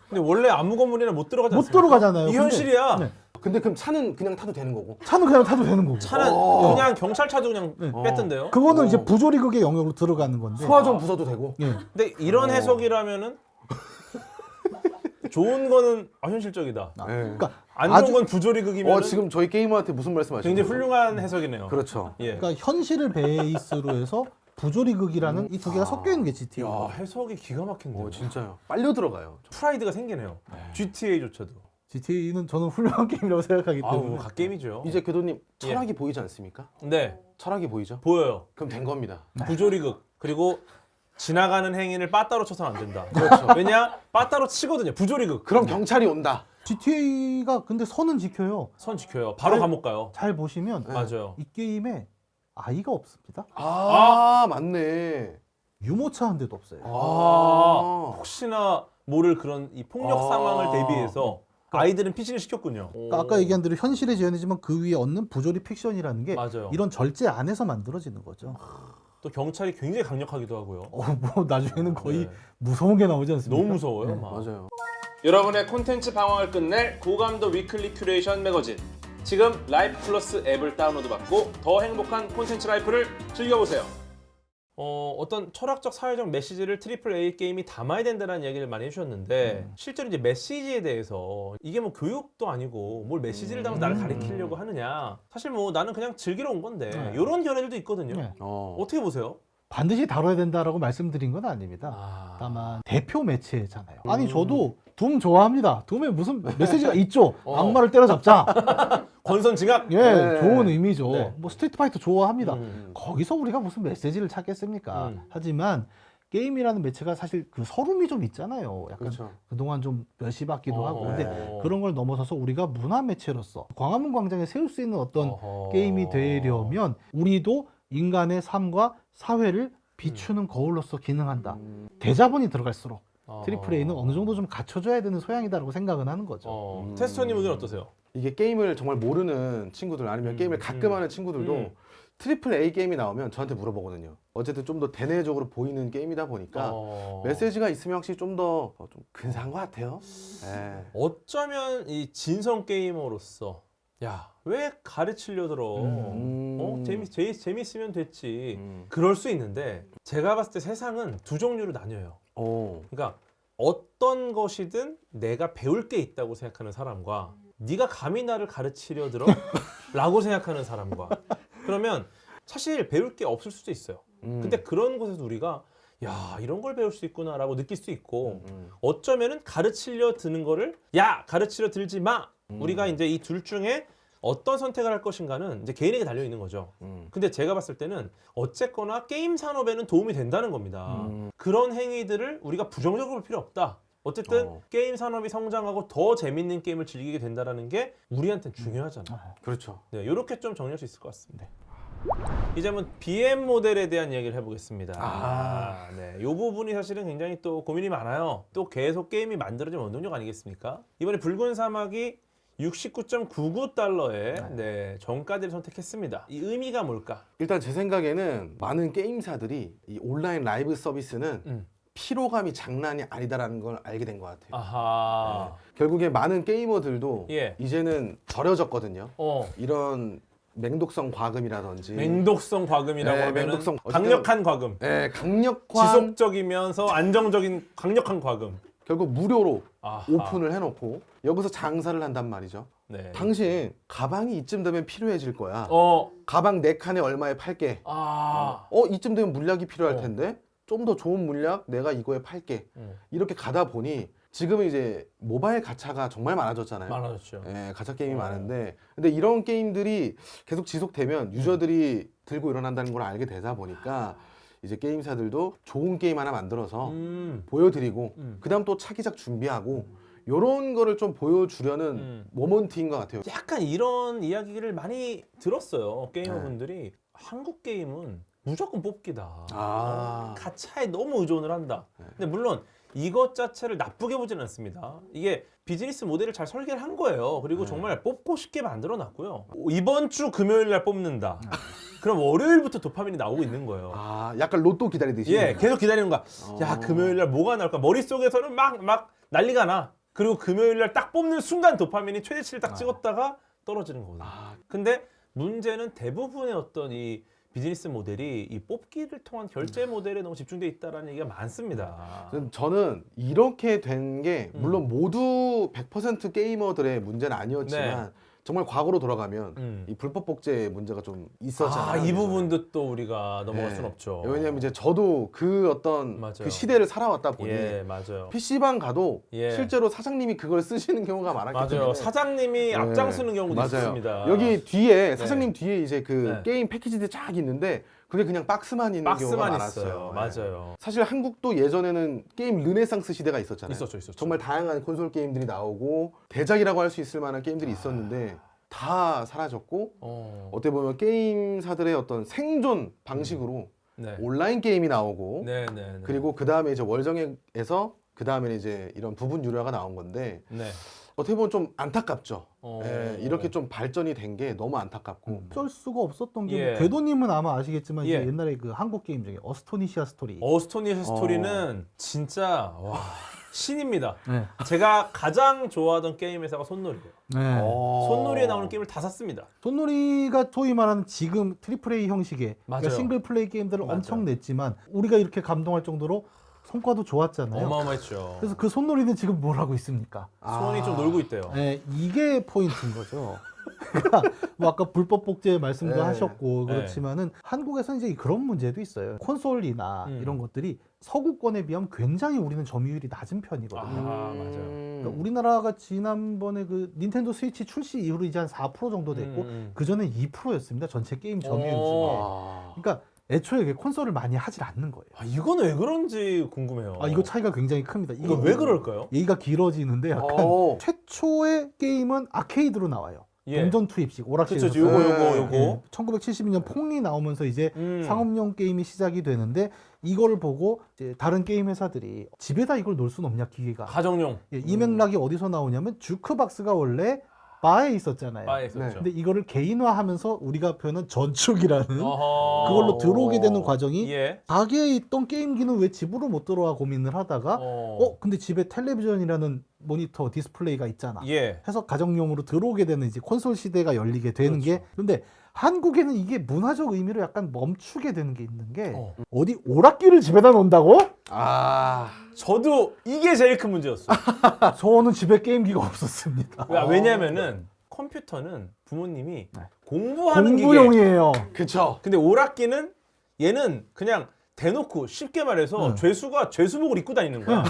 근데 원래 아무 건물이나 못 들어가지 않습니까? 못 들어가잖아요. 이 현실이야. 근데 그럼 차는 그냥 타도 되는 거고? 차는 그냥 타도 되는 거고. 차는 그냥 경찰차도 그냥 뺐던데요. 그거는 이제 부조리극의 영역으로 들어가는 건데. 소화 좀 부숴도 되고. 근데 이런 해석이라면은 좋은 거는 현실적이다. 그러니까 안 좋은 건 부조리극이면 지금 저희 게이머한테 무슨 말씀하시는 굉장히 훌륭한 해석이네요. 그렇죠. 그러니까 현실을 베이스로 해서 부조리극이라는 이 두 개가 섞여 있는 게 GTA. 해석이 기가 막힌데요. 진짜요. 빨려 들어가요. 프라이드가 생기네요. GTA조차도. GTA는 저는 훌륭한 게임이라고 생각하기 때문에. 갓게임이죠. 이제 궤도님 철학이 보이지 않습니까? 네. 철학이 보이죠? 보여요. 그럼 된 겁니다. 부조리극. 그리고 지나가는 행인을 빠따로 쳐서는 안 된다. 그렇죠. 왜냐? 빠따로 치거든요. 부조리극. 그럼 경찰이 온다. GTA가 근데 선은 지켜요. 선 지켜요. 바로 감옥 가요. 잘 보시면 맞아요. 이 게임에 아이가 없습니다. 맞네. 유모차 한 대도 없어요. 혹시나 모를 그런 이 폭력 상황을 대비해서 아이들은 피신을 시켰군요. 그러니까 아까 얘기한 대로 현실의 재현이지만 그 위에 얻는 부조리 픽션이라는 게 맞아요. 이런 절제 안에서 만들어지는 거죠. 또 경찰이 굉장히 강력하기도 하고요. 뭐 나중에는 거의 무서운 게 나오지 않습니까? 너무 무서워요. 맞아요. 여러분의 콘텐츠 방황을 끝낼 고감도 위클리 큐레이션 매거진. 지금 라이프 플러스 앱을 다운로드 받고 더 행복한 콘텐츠 라이프를 즐겨보세요. 어떤 철학적 사회적 메시지를 트리플 A 게임이 담아야 된다는 이야기를 많이 해주셨는데 실제로 이제 메시지에 대해서 이게 뭐 교육도 아니고 뭘 메시지를 담아서 나를 가리키려고 하느냐 사실 뭐 나는 그냥 즐기러 온 건데 이런 견해들도 있거든요. 어떻게 보세요? 반드시 다뤄야 된다라고 말씀드린 건 아닙니다. 다만 대표 매체잖아요. 아니 저도 둠 좋아합니다. 둠에 무슨 메시지가 있죠. 악마를 때려잡자. 권선징악. 예, 네. 좋은 의미죠. 네. 뭐 스트리트 파이터 좋아합니다. 거기서 우리가 무슨 메시지를 찾겠습니까? 하지만 게임이라는 매체가 사실 그 서름이 좀 있잖아요. 약간 그렇죠. 그동안 좀 멸시받기도 하고. 근데 네. 그런 걸 넘어서서 우리가 문화 매체로서 광화문 광장에 세울 수 있는 어떤 게임이 되려면 우리도 인간의 삶과 사회를 비추는 거울로서 기능한다. 대자본이 들어갈수록 트리플 A는 어느 정도 좀 갖춰줘야 되는 소양이다라고 생각은 하는 거죠. 테스터님 의견 어떠세요? 이게 게임을 정말 모르는 친구들 아니면 게임을 가끔 하는 친구들도 트리플 A 게임이 나오면 저한테 물어보거든요. 어쨌든 좀 더 대내적으로 보이는 게임이다 보니까 메시지가 있으면 확실히 좀 더 좀 근사한 것 같아요. 예. 어쩌면 이 진성 게이머로서 야, 왜 가르치려 들어? 재밌으면 됐지. 그럴 수 있는데 제가 봤을 때 세상은 두 종류로 나뉘어요. 그러니까 어떤 것이든 내가 배울 게 있다고 생각하는 사람과 네가 감히 나를 가르치려 들어? 라고 생각하는 사람과 그러면 사실 배울 게 없을 수도 있어요. 근데 그런 곳에서 우리가 야, 이런 걸 배울 수 있구나 라고 느낄 수 있고 어쩌면은 가르치려 드는 거를 야, 가르치려 들지 마. 우리가 이제 이 둘 중에 어떤 선택을 할 것인가는 이제 개인에게 달려 있는 거죠. 근데 제가 봤을 때는 어쨌거나 게임 산업에는 도움이 된다는 겁니다. 그런 행위들을 우리가 부정적으로 볼 필요 없다. 어쨌든 게임 산업이 성장하고 더 재밌는 게임을 즐기게 된다는 게 우리한테는 중요하잖아요. 그렇죠. 네, 이렇게 좀 정리할 수 있을 것 같습니다. 이제 한번 BM 모델에 대한 이야기를 해보겠습니다. 네, 이 부분이 사실은 굉장히 또 고민이 많아요. 또 계속 게임이 만들어진 원동력 아니겠습니까? 이번에 붉은 사막이 69.99달러에 네, 정가를 선택했습니다. 이 의미가 뭘까? 일단 제 생각에는 많은 게임사들이 이 온라인 라이브 서비스는 피로감이 장난이 아니다라는 걸 알게 된 것 같아요. 아하. 결국에 많은 게이머들도 예. 이제는 절여졌거든요. 이런 맹독성 과금이라든지 맹독성 과금이라고 네, 하면은 맹독성. 강력한 과금. 네, 강력한 지속적이면서 안정적인 강력한 과금. 결국 무료로 아하. 오픈을 해놓고 여기서 장사를 한단 말이죠. 네. 당신 가방이 이쯤 되면 필요해질 거야. 가방 4칸에 얼마에 팔게. 이쯤 되면 물약이 필요할 텐데 좀 더 좋은 물약 내가 이거에 팔게. 이렇게 가다 보니 지금은 이제 모바일 가차가 정말 많아졌잖아요. 많아졌죠. 예, 가차 게임이 많은데 근데 이런 게임들이 계속 지속되면 유저들이 들고 일어난다는 걸 알게 되다 보니까 이제 게임사들도 좋은 게임 하나 만들어서 보여드리고 그다음 또 차기작 준비하고 요런 거를 좀 보여주려는 모먼트인 것 같아요. 약간 이런 이야기를 많이 들었어요. 게이머분들이 한국 게임은 무조건 뽑기다. 가차에 너무 의존을 한다. 근데 물론 이것 자체를 나쁘게 보지는 않습니다. 이게 비즈니스 모델을 잘 설계를 한 거예요. 그리고 정말 뽑고 싶게 만들어 놨고요. 이번 주 금요일 날 뽑는다. 그럼 월요일부터 도파민이 나오고 있는 거예요. 약간 로또 기다리듯이. 예, 계속 기다리는 거야. 야, 금요일 날 뭐가 나올까? 머릿속에서는 막 난리가 나. 그리고 금요일 날 딱 뽑는 순간 도파민이 최대치를 딱 찍었다가 떨어지는 거거든요. 근데 문제는 대부분의 어떤 이 비즈니스 모델이 이 뽑기를 통한 결제 모델에 너무 집중돼 있다라는 얘기가 많습니다. 저는 이렇게 된 게 물론 모두 100% 게이머들의 문제는 아니었지만 정말 과거로 돌아가면 이 불법 복제 문제가 좀 있었잖아요. 이 부분도 또 우리가 넘어갈 수는 없죠. 왜냐면 이제 저도 그 어떤 맞아요. 그 시대를 살아왔다 보니 맞아요. PC방 가도 실제로 사장님이 그걸 쓰시는 경우가 많았기 때문에 사장님이 앞장서는 경우도 있습니다. 여기 뒤에 사장님 뒤에 이제 그 게임 패키지들이 쫙 있는데 그게 그냥 박스만 있는 경우가 많았어요. 맞아요. 사실 한국도 예전에는 게임 르네상스 시대가 있었잖아요. 있었죠. 정말 다양한 콘솔 게임들이 나오고 대작이라고 할 수 있을 만한 게임들이 있었는데 다 사라졌고 어떻게 보면 게임사들의 어떤 생존 방식으로 온라인 게임이 나오고 그리고 그 다음에 이제 월정액에서 그 다음에 이제 이런 부분 유료화가 나온 건데 어떻게 보면 좀 안타깝죠. 이렇게 좀 발전이 된 게 너무 안타깝고 어쩔 수가 없었던 게 궤도님은 아마 아시겠지만 이제 옛날에 그 한국 게임 중에 어스토니시아 스토리. 어스토니시아 스토리는 진짜 신입니다. 제가 가장 좋아하던 게임 회사가 손놀이에요. 손놀이에 나오는 게임을 다 샀습니다. 손놀이가 소위 말하는 지금 트리플 A 형식의 그러니까 싱글 플레이 게임들을 엄청 냈지만 우리가 이렇게 감동할 정도로 성과도 좋았잖아요. 어마어마했죠. 그래서 그 손놀이는 지금 뭘 하고 있습니까? 수원이 좀 놀고 있대요. 이게 포인트인 거죠. 그러니까 뭐 아까 불법 복제 말씀도 네. 하셨고 네. 그렇지만은 한국에서는 이제 그런 문제도 있어요. 콘솔이나 이런 것들이 서구권에 비하면 굉장히 우리는 점유율이 낮은 편이거든요. 아, 맞아요. 그러니까 우리나라가 지난번에 그 닌텐도 스위치 출시 이후로 이제 한 4% 정도 됐고 그 전에 2%였습니다. 전체 게임 점유율 중에. 아. 그러니까 애초에 이게 콘솔을 많이 하질 않는 거예요. 아, 이건 왜 그런지 궁금해요. 아 이거 차이가 굉장히 큽니다. 이거 왜 그럴까요? 얘기가 길어지는데 약간 오. 최초의 게임은 아케이드로 나와요. 예. 동전 투입식 오락실에서. 그렇죠. 요거. 예, 1972년 퐁이 나오면서 이제 상업용 게임이 시작이 되는데 이거를 보고 이제 다른 게임 회사들이 집에다 이걸 놓을 수는 없냐 기계가. 가정용. 예, 이 맥락이 어디서 나오냐면 주크박스가 원래 바에 있었잖아요. 바에 있었죠. 네. 근데 이거를 개인화하면서 우리가 표현한 전축이라는 어허. 그걸로 들어오게 되는 과정이 예. 가게에 있던 게임기는 왜 집으로 못 들어와 고민을 하다가 근데 집에 텔레비전이라는 모니터 디스플레이가 있잖아. 예. 해서 가정용으로 들어오게 되는 이제 콘솔 시대가 열리게 되는 그렇죠. 게 근데 한국에는 이게 문화적 의미로 약간 멈추게 되는 게 있는 게 어. 디 오락기를 집에다 놓는다고? 아. 저도 이게 제일 큰 문제였어요. 저는 집에 게임기가 없었습니다. 왜냐면은 컴퓨터는 부모님이 공부하는 기계. 공부용이에요. 그쵸. 근데 오락기는 얘는 그냥 대놓고 쉽게 말해서 죄수가 죄수복을 입고 다니는 거야.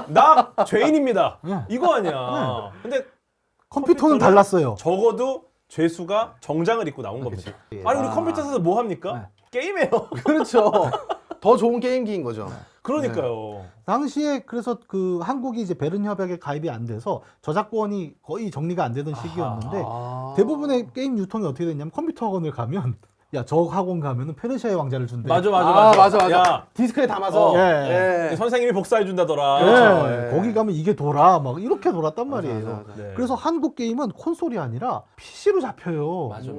나 죄인입니다. 이거 아니야. 근데 컴퓨터는 달랐어요. 적어도 죄수가 정장을 입고 나온 겁니다. 아니 우리 컴퓨터 사서 뭐 합니까? 게임해요. 그렇죠. 더 좋은 게임기인 거죠. 그러니까요. 당시에 그래서 그 한국이 이제 베른 협약에 가입이 안 돼서 저작권이 거의 정리가 안 되던 시기였는데 대부분의 게임 유통이 어떻게 됐냐면 컴퓨터 학원을 가면 야 저 학원 가면은 페르시아의 왕자를 준대. 맞아. 야, 디스크에 담아서. 예. 선생님이 복사해 준다더라. 그렇죠. 예. 거기 가면 이게 돌아 막 이렇게 돌았단 말이에요. 맞아. 네. 그래서 한국 게임은 콘솔이 아니라 PC로 잡혀요. 맞아.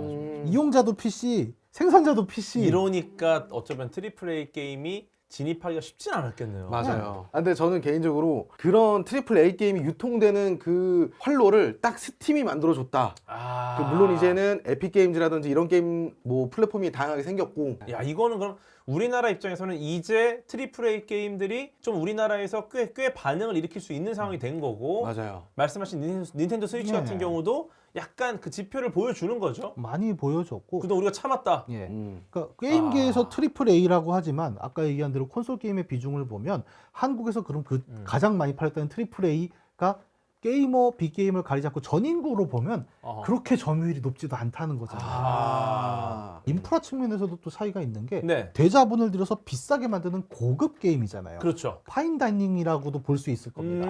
이용자도 PC, 생산자도 PC. 이러니까 어쩌면 트리플 A 게임이 진입하기가 쉽진 않았겠네요. 맞아요. 근데 저는 개인적으로 그런 트리플 A 게임이 유통되는 그 활로를 딱 스팀이 만들어줬다. 그 물론 이제는 에픽 게임즈라든지 이런 게임 뭐 플랫폼이 다양하게 생겼고. 야 이거는 그럼 우리나라 입장에서는 이제 트리플 A 게임들이 좀 우리나라에서 꽤 반응을 일으킬 수 있는 상황이 된 거고. 맞아요. 말씀하신 닌텐도 스위치 같은 경우도 약간 그 지표를 보여주는 거죠. 많이 보여줬고. 그동안 우리가 참았다. 예. 그러니까 게임계에서 트리플 A라고 하지만 아까 얘기한 대로 콘솔 게임의 비중을 보면 한국에서 그럼 그 가장 많이 팔렸다는 트리플 A가 게이머 빅게임을 가리지 않고 전 인구로 보면 그렇게 점유율이 높지도 않다는 거잖아요. 인프라 측면에서도 또 차이가 있는 게 대자본을 들여서 비싸게 만드는 고급 게임이잖아요. 그렇죠. 파인다이닝이라고도 볼 수 있을 겁니다.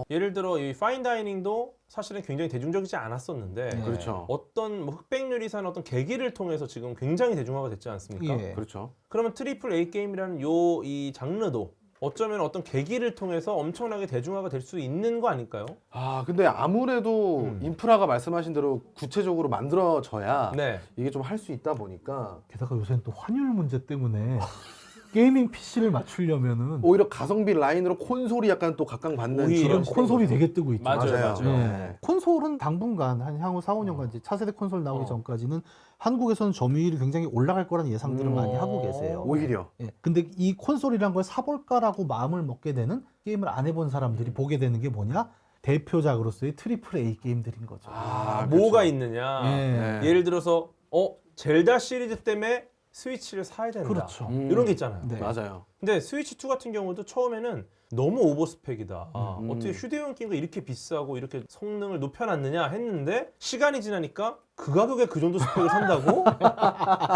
예를 들어 이 파인다이닝도 사실은 굉장히 대중적이지 않았었는데 그렇죠. 어떤 뭐 흑백요리사는 어떤 계기를 통해서 지금 굉장히 대중화가 됐지 않습니까? 예. 그렇죠. 그러면 트리플 A 게임이라는 이 장르도 어쩌면 어떤 계기를 통해서 엄청나게 대중화가 될 수 있는 거 아닐까요? 근데 아무래도 인프라가 말씀하신 대로 구체적으로 만들어져야 네. 이게 좀 할 수 있다 보니까 게다가 요새는 또 환율 문제 때문에 게이밍 PC를 맞추려면은 오히려 가성비 라인으로 콘솔이 약간 또 각광받는 오히려 그런 콘솔이 되게 뜨고 있죠. 맞아요. 네. 콘솔은 당분간 한 향후 4, 5년간 이제 차세대 콘솔 나오기 전까지는 한국에서는 점유율이 굉장히 올라갈 거라는 예상들을 많이 하고 계세요. 오히려. 예. 근데 이 콘솔이란 걸 사볼까라고 마음을 먹게 되는 게임을 안 해본 사람들이 보게 되는 게 뭐냐? 대표작으로서의 트리플 A 게임들인 거죠. 뭐가 그렇죠. 있느냐? 예. 예를 들어서 젤다 시리즈 때문에 스위치를 사야 된다. 그렇죠. 이런 게 있잖아요. 네. 맞아요. 근데 스위치 2 같은 경우도 처음에는 너무 오버스펙이다. 어떻게 휴대용 게임가 이렇게 비싸고 이렇게 성능을 높여놨느냐 했는데 시간이 지나니까 그 가격에 그 정도 스펙을 산다고?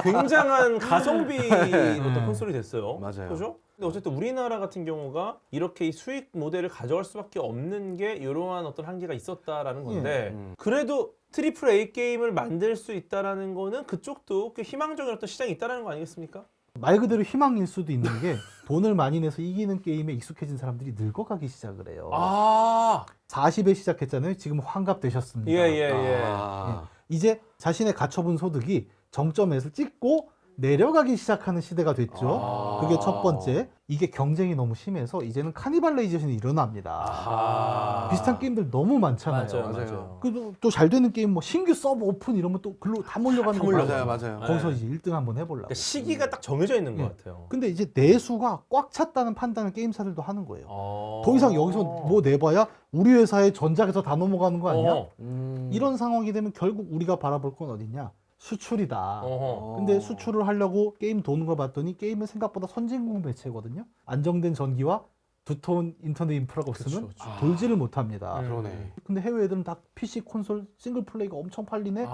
굉장한 가성비 어떤 콘솔이 됐어요. 맞아요. 그죠? 근데 어쨌든 우리나라 같은 경우가 이렇게 이 수익 모델을 가져갈 수밖에 없는 게 이러한 어떤 한계가 있었다라는 건데 그래도 트리플 A 게임을 만들 수 있다라는 거는 그쪽도 꽤 희망적인 어떤 시장이 있다라는 거 아니겠습니까? 말 그대로 희망일 수도 있는 게 돈을 많이 내서 이기는 게임에 익숙해진 사람들이 늙어가기 시작을 해요. 40에 시작했잖아요. 지금 환갑 되셨습니다. 예. 이제 자신의 가처분 소득이 정점에서 찍고 내려가기 시작하는 시대가 됐죠. 그게 첫 번째. 이게 경쟁이 너무 심해서 이제는 카니발레이제이션이 일어납니다. 비슷한 게임들 너무 많잖아요. 맞아요. 그리고 또 잘 되는 게임 뭐 신규 서버 오픈 이러면 또 글로 다 몰려가는 거 맞아요. 거기서 이제 1등 한번 해보려고. 그러니까 시기가 딱 정해져 있는 것 같아요. 근데 이제 내수가 꽉 찼다는 판단을 게임사들도 하는 거예요. 더 이상 여기서 뭐 내봐야 우리 회사의 전작에서 다 넘어가는 거 아니야? 이런 상황이 되면 결국 우리가 바라볼 건 어디냐? 수출이다. 근데 수출을 하려고 게임 도는 걸 봤더니 게임은 생각보다 선진국 매체거든요. 안정된 전기와 두터운 인터넷 인프라가 없으면 돌지를 못합니다. 그러네. 근데 해외 애들은 다 PC 콘솔 싱글 플레이가 엄청 팔리네.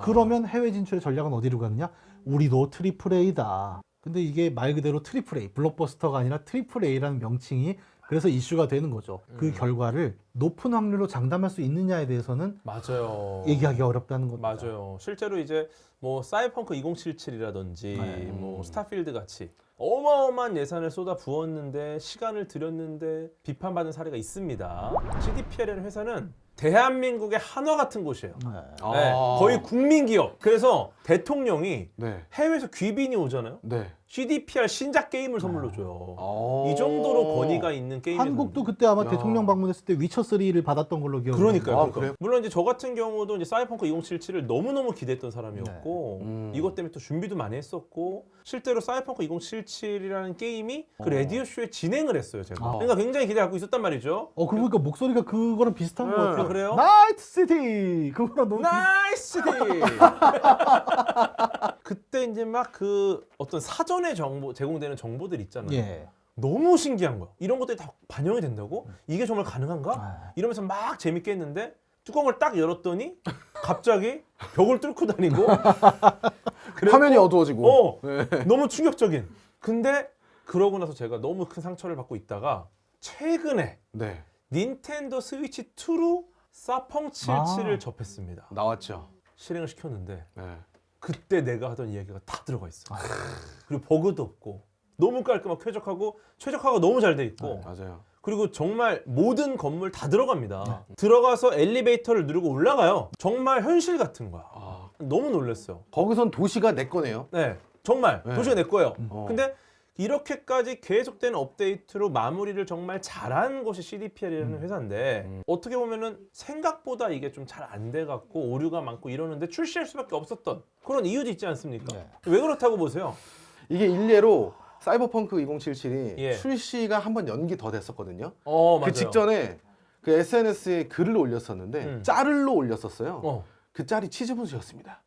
그러면 해외 진출의 전략은 어디로 가느냐? 우리도 트리플 A다. 근데 이게 말 그대로 트리플 A, 블록버스터가 아니라 트리플 A라는 명칭이 그래서 이슈가 되는 거죠. 그 결과를 높은 확률로 장담할 수 있느냐에 대해서는 맞아요. 얘기하기 어렵다는 겁니다. 맞아요. 실제로 이제 뭐 사이버펑크 2077이라든지 뭐 스타필드 같이 어마어마한 예산을 쏟아 부었는데 시간을 들였는데 비판받은 사례가 있습니다. CDPR이라는 회사는 대한민국의 한화 같은 곳이에요. 네, 거의 국민 기업. 그래서 대통령이 해외에서 귀빈이 오잖아요. CDPR 신작 게임을 선물로 줘요. 이 정도로 권위가 있는 게임이 한국도 그때 아마 대통령 방문했을 때 위쳐 3를 받았던 걸로 기억해요. 그러니까요. 물론 이제 저 같은 경우도 이제 사이버펑크 2077을 너무너무 기대했던 사람이었고 이것 때문에 또 준비도 많이 했었고 실제로 사이버펑크 2077이라는 게임이 그 라디오 쇼에 진행을 했어요, 제가. 그러니까 굉장히 기대하고 있었단 말이죠. 그러고 보니까 목소리가 그거랑 비슷한 것 같아요. 아, 그래요? 나이트 시티 그거랑 너무 나이스 시티. 그때 이제 막 그 어떤 사전에 정보 제공되는 정보들 있잖아요. 너무 신기한 거야. 이런 것들이 다 반영이 된다고? 이게 정말 가능한가? 이러면서 막 재밌게 했는데 뚜껑을 딱 열었더니 갑자기 벽을 뚫고 다니고 화면이 어두워지고 너무 충격적인. 근데 그러고 나서 제가 너무 큰 상처를 받고 있다가 최근에 닌텐도 스위치 2로 사펑 77을 접했습니다. 나왔죠. 실행을 시켰는데 그때 내가 하던 이야기가 다 들어가 있어. 그리고 버그도 없고 너무 깔끔하고 최적화가 너무 잘 돼 있고 맞아요. 그리고 정말 모든 건물 다 들어갑니다. 들어가서 엘리베이터를 누르고 올라가요. 정말 현실 같은 거야. 너무 놀랐어요. 거기선 도시가 내 거네요. 네, 정말 도시가 내 거예요. 근데 이렇게까지 계속되는 업데이트로 마무리를 정말 잘한 곳이 CDPR이라는 회사인데 어떻게 보면은 생각보다 이게 좀 잘 안 돼갖고 오류가 많고 이러는데 출시할 수밖에 없었던 그런 이유도 있지 않습니까? 왜 그렇다고 보세요? 이게 일례로 사이버펑크 2077이 출시가 한 번 연기 더 됐었거든요. 맞아요. 그 직전에 그 SNS에 글을 올렸었는데 짤로 올렸었어요. 그 짤이 치즈분수였습니다.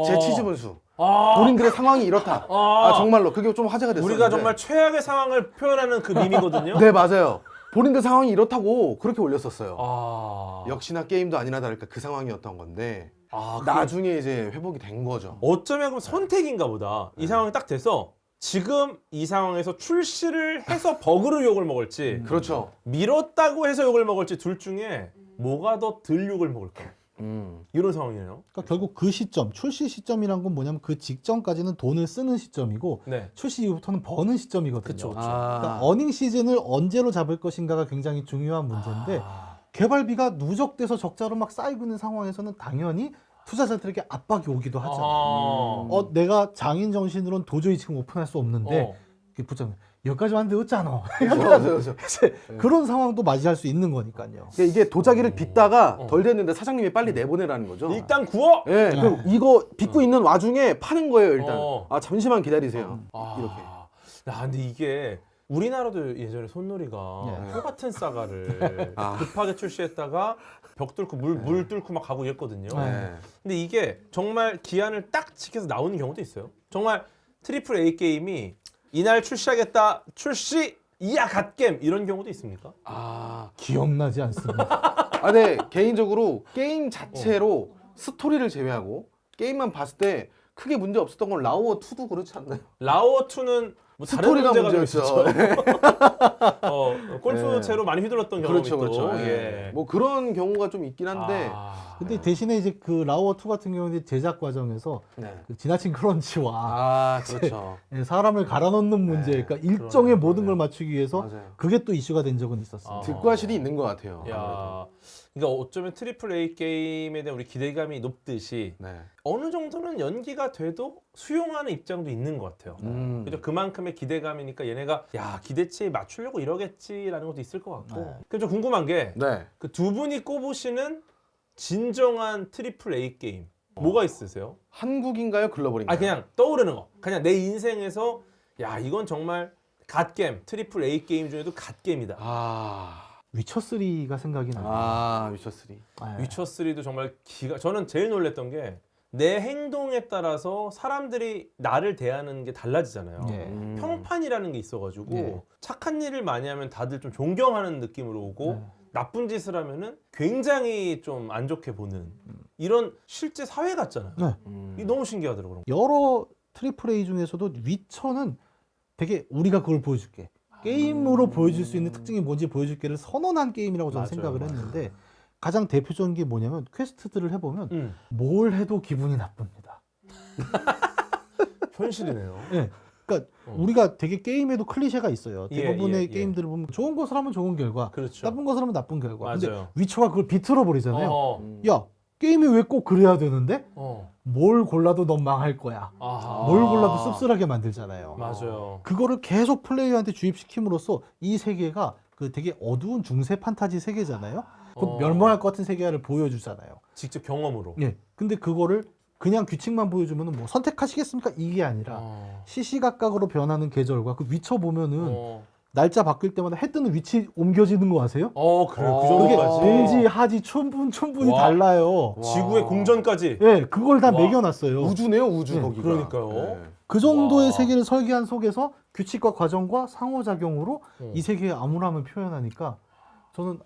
제 치즈분수. 본인들의 상황이 이렇다. 정말로 그게 좀 화제가 됐어요. 우리가 정말 최악의 상황을 표현하는 그 밈이거든요. 네, 맞아요. 본인들 상황이 이렇다고 그렇게 올렸었어요. 역시나 게임도 아니나 다를까 그 상황이었던 건데 나중에 이제 회복이 된 거죠. 어쩌면 그럼 선택인가 보다. 이 상황이 딱 돼서 지금 이 상황에서 출시를 해서 버그로 욕을 먹을지 그렇죠. 미뤘다고 해서 욕을 먹을지 둘 중에 뭐가 더 덜 욕을 먹을까? 이런 상황이에요. 그러니까 결국 그 시점, 출시 시점이란 건 뭐냐면 그 직전까지는 돈을 쓰는 시점이고 출시 이후부터는 버는 시점이거든요. 그러니까 어닝 시즌을 언제로 잡을 것인가가 굉장히 중요한 문제인데 개발비가 누적돼서 적자로 막 쌓이고 있는 상황에서는 당연히 투자자들에게 압박이 오기도 하잖아요. 내가 장인 정신으로는 도저히 지금 오픈할 수 없는데 붙잡는 여기까지 왔는데 어쩌나 그런 상황도 맞이할 수 있는 거니까요. 이게 도자기를 빚다가 덜 됐는데 사장님이 빨리 내보내라는 거죠. 일단 구워. 그럼 이거 빚고 있는 와중에 파는 거예요. 일단 잠시만 기다리세요. 이렇게. 근데 이게 우리나라도 예전에 손놀이가 표 같은 싸가를 급하게 출시했다가 벽 뚫고 물 뚫고 막 가고 이랬거든요. 근데 이게 정말 기한을 딱 지켜서 나오는 경우도 있어요. 정말 트리플 A 게임이 이날 출시하겠다. 출시 이야 갓겜 이런 경우도 있습니까? 기억나지 않습니다. 네, 개인적으로 게임 자체로 스토리를 제외하고 게임만 봤을 때 크게 문제 없었던 건 라오어 2도 그렇지 않나요? 라오어 2는 뭐 다른 스토리가 문제가 좀 문제였죠. 있었죠. 골프채로 많이 휘둘렀던 경험이 그렇죠, 또. 그렇죠. 예. 뭐 그런 경우가 좀 있긴 한데. 근데 대신에 이제 그 라오어 2 같은 경우는 제작 과정에서 네. 그 지나친 크런치와 아, 그렇죠. 사람을 갈아넣는 문제, 네, 그러니까 일정의 그러네요. 모든 걸 맞추기 위해서 맞아요. 그게 또 이슈가 된 적은 있었어요. 득과실이 있는 것 같아요. 야, 그러니까 어쩌면 트리플 A 게임에 대한 우리 기대감이 높듯이 네. 어느 정도는 연기가 돼도 수용하는 입장도 있는 것 같아요. 그죠? 그만큼의 기대감이니까 얘네가 야 기대치에 맞추려고 이러겠지라는 것도 있을 것 같고. 네. 그럼 좀 궁금한 게 네. 그 두 분이 꼽으시는 진정한 트리플 A 게임 뭐가 있으세요? 한국인가요, 글로벌인가요? 아 그냥 떠오르는 거. 그냥 내 인생에서 야 이건 정말 갓게임, 트리플 A 게임 중에도 갓게임이다. 위쳐 3가 생각이 나요. 위쳐 3. 위쳐 3도 정말 저는 제일 놀랬던 게 내 행동에 따라서 사람들이 나를 대하는 게 달라지잖아요. 네. 평판이라는 게 있어가지고 네. 착한 일을 많이 하면 다들 좀 존경하는 느낌으로 오고 나쁜 짓을 하면은 굉장히 좀 안 좋게 보는 이런 실제 사회 같잖아요. 네. 이게 너무 신기하더라고요. 여러 트리플 A 중에서도 위쳐는 되게 우리가 그걸 보여줄게. 게임으로 보여줄 수 있는 특징이 뭔지 보여줄게를 선언한 게임이라고 저는 맞아요, 생각을 했는데 가장 대표적인 게 뭐냐면 퀘스트들을 해보면 뭘 해도 기분이 나쁩니다. 현실이네요. 네. 그러니까 우리가 되게 게임에도 클리셰가 있어요. 예, 대부분의 예, 예. 게임들을 보면 좋은 것을 하면 좋은 결과, 그렇죠. 나쁜 것을 하면 나쁜 결과. 근데 맞아요. 위쳐가 그걸 비틀어 버리잖아요. 어, 야, 게임이 왜 꼭 그래야 되는데? 어. 뭘 골라도 넌 망할 거야. 아하. 뭘 골라도 씁쓸하게 만들잖아요. 맞아요. 그거를 계속 플레이어한테 주입시킴으로써 이 세계가 그 되게 어두운 중세 판타지 세계잖아요. 곧 멸망할 것 같은 세계를 보여주잖아요. 직접 경험으로. 예. 근데 그거를 그냥 규칙만 보여주면은 뭐 선택하시겠습니까? 이게 아니라 시시각각으로 변하는 계절과 그 위쳐 보면은 날짜 바뀔 때마다 해 뜨는 위치 옮겨지는 거 아세요? 그래요. 그 그게 정도까지. 동지, 하지, 춘분이 와. 달라요. 지구의 공전까지. 예, 그걸 다 와. 매겨놨어요. 우주네요, 우주 네, 거기가. 그러니까요. 그 정도의 와. 세계를 설계한 속에서 규칙과 과정과 상호작용으로 이 세계의 암울함을 표현하니까 저는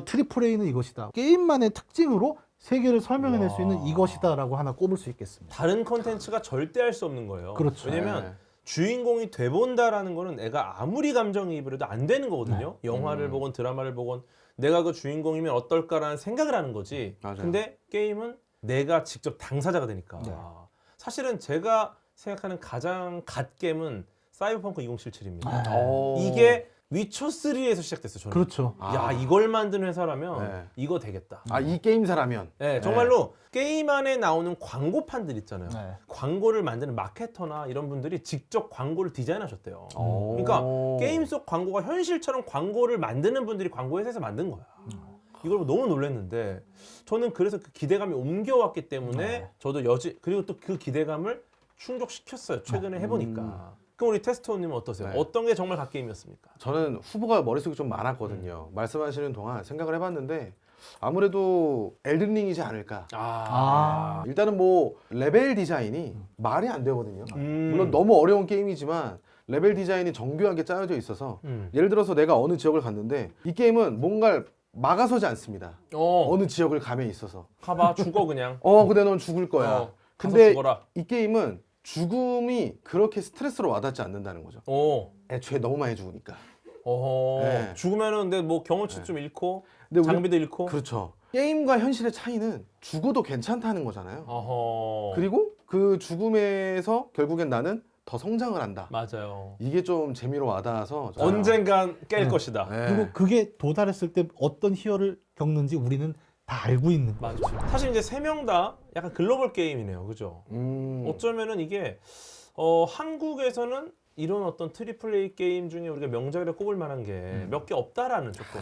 트리플 A는 이것이다. 게임만의 특징으로 세계를 설명해낼 수 있는 이것이다라고 하나 꼽을 수 있겠습니다. 다른 컨텐츠가 절대 할 수 없는 거예요. 그렇죠. 왜냐면 네. 주인공이 돼본다라는 거는 애가 아무리 감정이입을 해도 안 되는 거거든요. 영화를 보건 드라마를 보건 내가 그 주인공이면 어떨까라는 생각을 하는 거지. 맞아요. 근데 게임은 내가 직접 당사자가 되니까. 네. 사실은 제가 생각하는 가장 갓겜은 사이버펑크 2077입니다. 오. 이게 위쳐 3에서 시작됐어요. 저는. 그렇죠. 야 이걸 만든 회사라면 네. 이거 되겠다. 이 게임사라면. 네, 정말로 게임 안에 나오는 광고판들 있잖아요. 네. 광고를 만드는 마케터나 이런 분들이 직접 광고를 디자인하셨대요. 오. 그러니까 게임 속 광고가 현실처럼 광고를 만드는 분들이 광고 회사에서 만든 거야. 이걸 보고 너무 놀랐는데 저는 그래서 그 기대감이 옮겨왔기 때문에 저도 그리고 또 그 기대감을 충족시켰어요. 최근에 해보니까. 그럼 우리 테스터님은 어떠세요? 네. 어떤 게 정말 갓게임이었습니까? 저는 후보가 머릿속에 좀 많았거든요. 말씀하시는 동안 생각을 해봤는데 아무래도 엘든링이지 않을까. 일단은 뭐 레벨 디자인이 말이 안 되거든요. 물론 너무 어려운 게임이지만 레벨 디자인이 정교하게 짜여져 있어서 예를 들어서 내가 어느 지역을 갔는데 이 게임은 뭔가를 막아서지 않습니다. 어느 지역을 감에 있어서. 가봐 죽어 그냥. 근데 넌 죽을 거야. 가서 근데 죽어라. 이 게임은 죽음이 그렇게 스트레스로 와닿지 않는다는 거죠. 애초에 너무 많이 죽으니까. 네. 죽으면은 근데 뭐 경험치 좀 잃고 근데 장비도 잃고. 그렇죠. 게임과 현실의 차이는 죽어도 괜찮다는 거잖아요. 그리고 그 죽음에서 결국엔 나는 더 성장을 한다. 맞아요. 이게 좀 재미로 와닿아서 언젠간 깰 것이다. 그리고 그게 도달했을 때 어떤 희열을 겪는지 우리는 다 알고 있는 거예요. 맞죠. 사실 이제 세 명 다 약간 글로벌 게임이네요, 그죠? 어쩌면은 이게 한국에서는 이런 어떤 트리플 A 게임 중에 우리가 명작이라 꼽을 만한 게 몇 개 없다라는 조금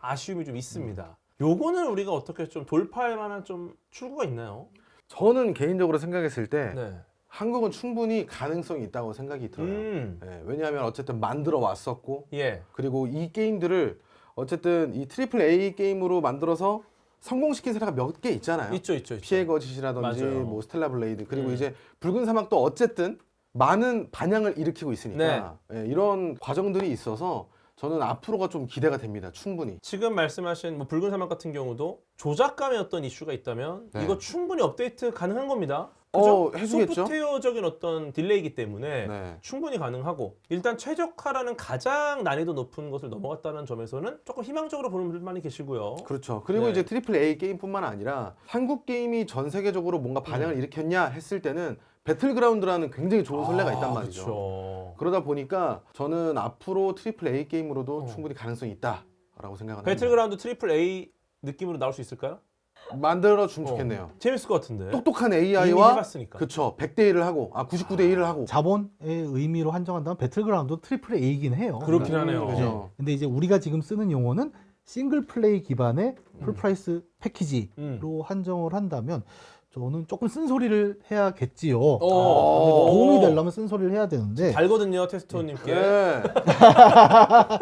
아쉬움이 좀 있습니다. 요거는 우리가 어떻게 좀 돌파할 만한 좀 출구가 있나요? 저는 개인적으로 생각했을 때 네. 한국은 충분히 가능성이 있다고 생각이 들어요. 왜냐하면 어쨌든 만들어 왔었고 예. 그리고 이 게임들을 어쨌든 이 트리플 A 게임으로 만들어서 성공시킨 사례가 몇 개 있잖아요. 있죠. 피해 거짓이라든지 맞아요. 뭐 스텔라 블레이드 그리고 이제 붉은 사막도 어쨌든 많은 반향을 일으키고 있으니까 이런 과정들이 있어서 저는 앞으로가 좀 기대가 됩니다. 충분히. 지금 말씀하신 뭐 붉은 사막 같은 경우도 조작감의 어떤 이슈가 있다면 네. 이거 충분히 업데이트 가능한 겁니다. 그죠? 해주겠죠. 소프트웨어적인 어떤 딜레이이기 때문에 네. 충분히 가능하고 일단 최적화라는 가장 난이도 높은 것을 넘어갔다는 점에서는 조금 희망적으로 보는 분들 많이 계시고요. 그렇죠. 그리고 네. 이제 트리플 A 게임뿐만 아니라 한국 게임이 전 세계적으로 뭔가 반향을 일으켰냐 했을 때는 배틀그라운드라는 굉장히 좋은 선례가 있단 말이죠. 그렇죠. 그러다 보니까 저는 앞으로 트리플 A 게임으로도 충분히 가능성이 있다라고 생각을 합니다. 배틀그라운드 트리플 A 느낌으로 나올 수 있을까요? 만들어 주면 좋겠네요. 재밌을 것 같은데. 똑똑한 이미 AI와 해봤으니까. 그쵸 100대 1을 하고 99대 1을 하고 자본의 의미로 한정한다면 배틀그라운드 트리플 A이긴 해요. 그렇긴 하네요. 그죠. 근데 이제 우리가 지금 쓰는 용어는 싱글 플레이 기반의 풀프라이스 패키지로 한정을 한다면 저는 조금 쓴소리를 해야겠지요. 도움이 되려면 쓴소리를 해야 되는데 달거든요, 테스터님께. 네.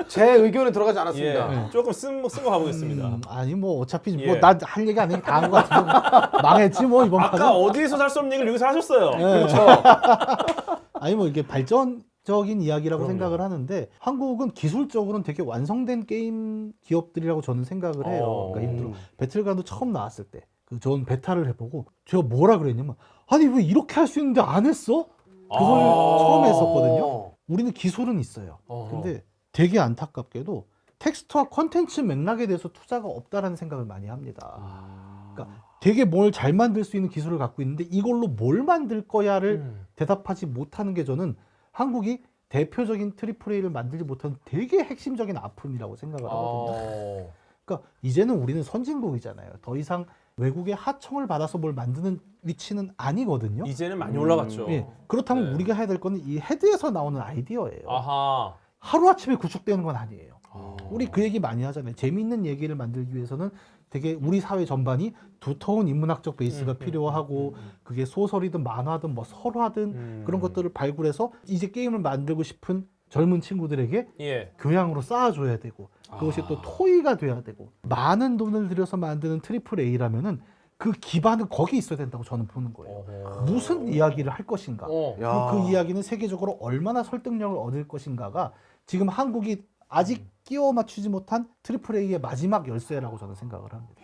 제 의견은 들어가지 예, 않았습니다. 조금 쓴 거 가보겠습니다. 아니 뭐 어차피 예. 뭐 난 할 얘기 안 해 다 한 거 같은데 망했지 뭐 이번 아까 판은. 어디에서 살 수 없는 얘기를 여기서 하셨어요. 그렇죠. 아니 뭐 이게 발전적인 이야기라고 그럼요. 생각을 하는데 한국은 기술적으로는 되게 완성된 게임 기업들이라고 저는 생각을 해요. 그러니까 예를 들어 배틀그라운드 처음 나왔을 때 그 전 베타를 해보고 제가 뭐라 그랬냐면 아니 왜 이렇게 할 수 있는데 안 했어? 그걸 처음에 했었거든요. 우리는 기술은 있어요. 근데 되게 안타깝게도 텍스트와 컨텐츠 맥락에 대해서 투자가 없다라는 생각을 많이 합니다. 그러니까 되게 뭘 잘 만들 수 있는 기술을 갖고 있는데 이걸로 뭘 만들 거야를 대답하지 못하는 게 저는 한국이 대표적인 트리플 A를 만들지 못한 되게 핵심적인 아픔이라고 생각을 하거든요. 그러니까 이제는 우리는 선진국이잖아요. 더 이상 외국의 하청을 받아서 뭘 만드는 위치는 아니거든요. 이제는 많이 올라갔죠. 예. 그렇다면 네. 우리가 해야 될 거는 이 헤드에서 나오는 아이디어예요. 아하. 하루아침에 구축되는 건 아니에요. 우리 그 얘기 많이 하잖아요. 재미있는 얘기를 만들기 위해서는 되게 우리 사회 전반이 두터운 인문학적 베이스가 필요하고 그게 소설이든 만화든 뭐 설화든 그런 것들을 발굴해서 이제 게임을 만들고 싶은 젊은 친구들에게 예. 교양으로 쌓아줘야 되고 그것이 또 토의가 돼야 되고 많은 돈을 들여서 만드는 트리플 A라면은 그 기반은 거기 있어야 된다고 저는 보는 거예요. 무슨 이야기를 할 것인가 야. 그 이야기는 세계적으로 얼마나 설득력을 얻을 것인가가 지금 한국이 아직 끼워 맞추지 못한 트리플 A의 마지막 열쇠라고 저는 생각을 합니다.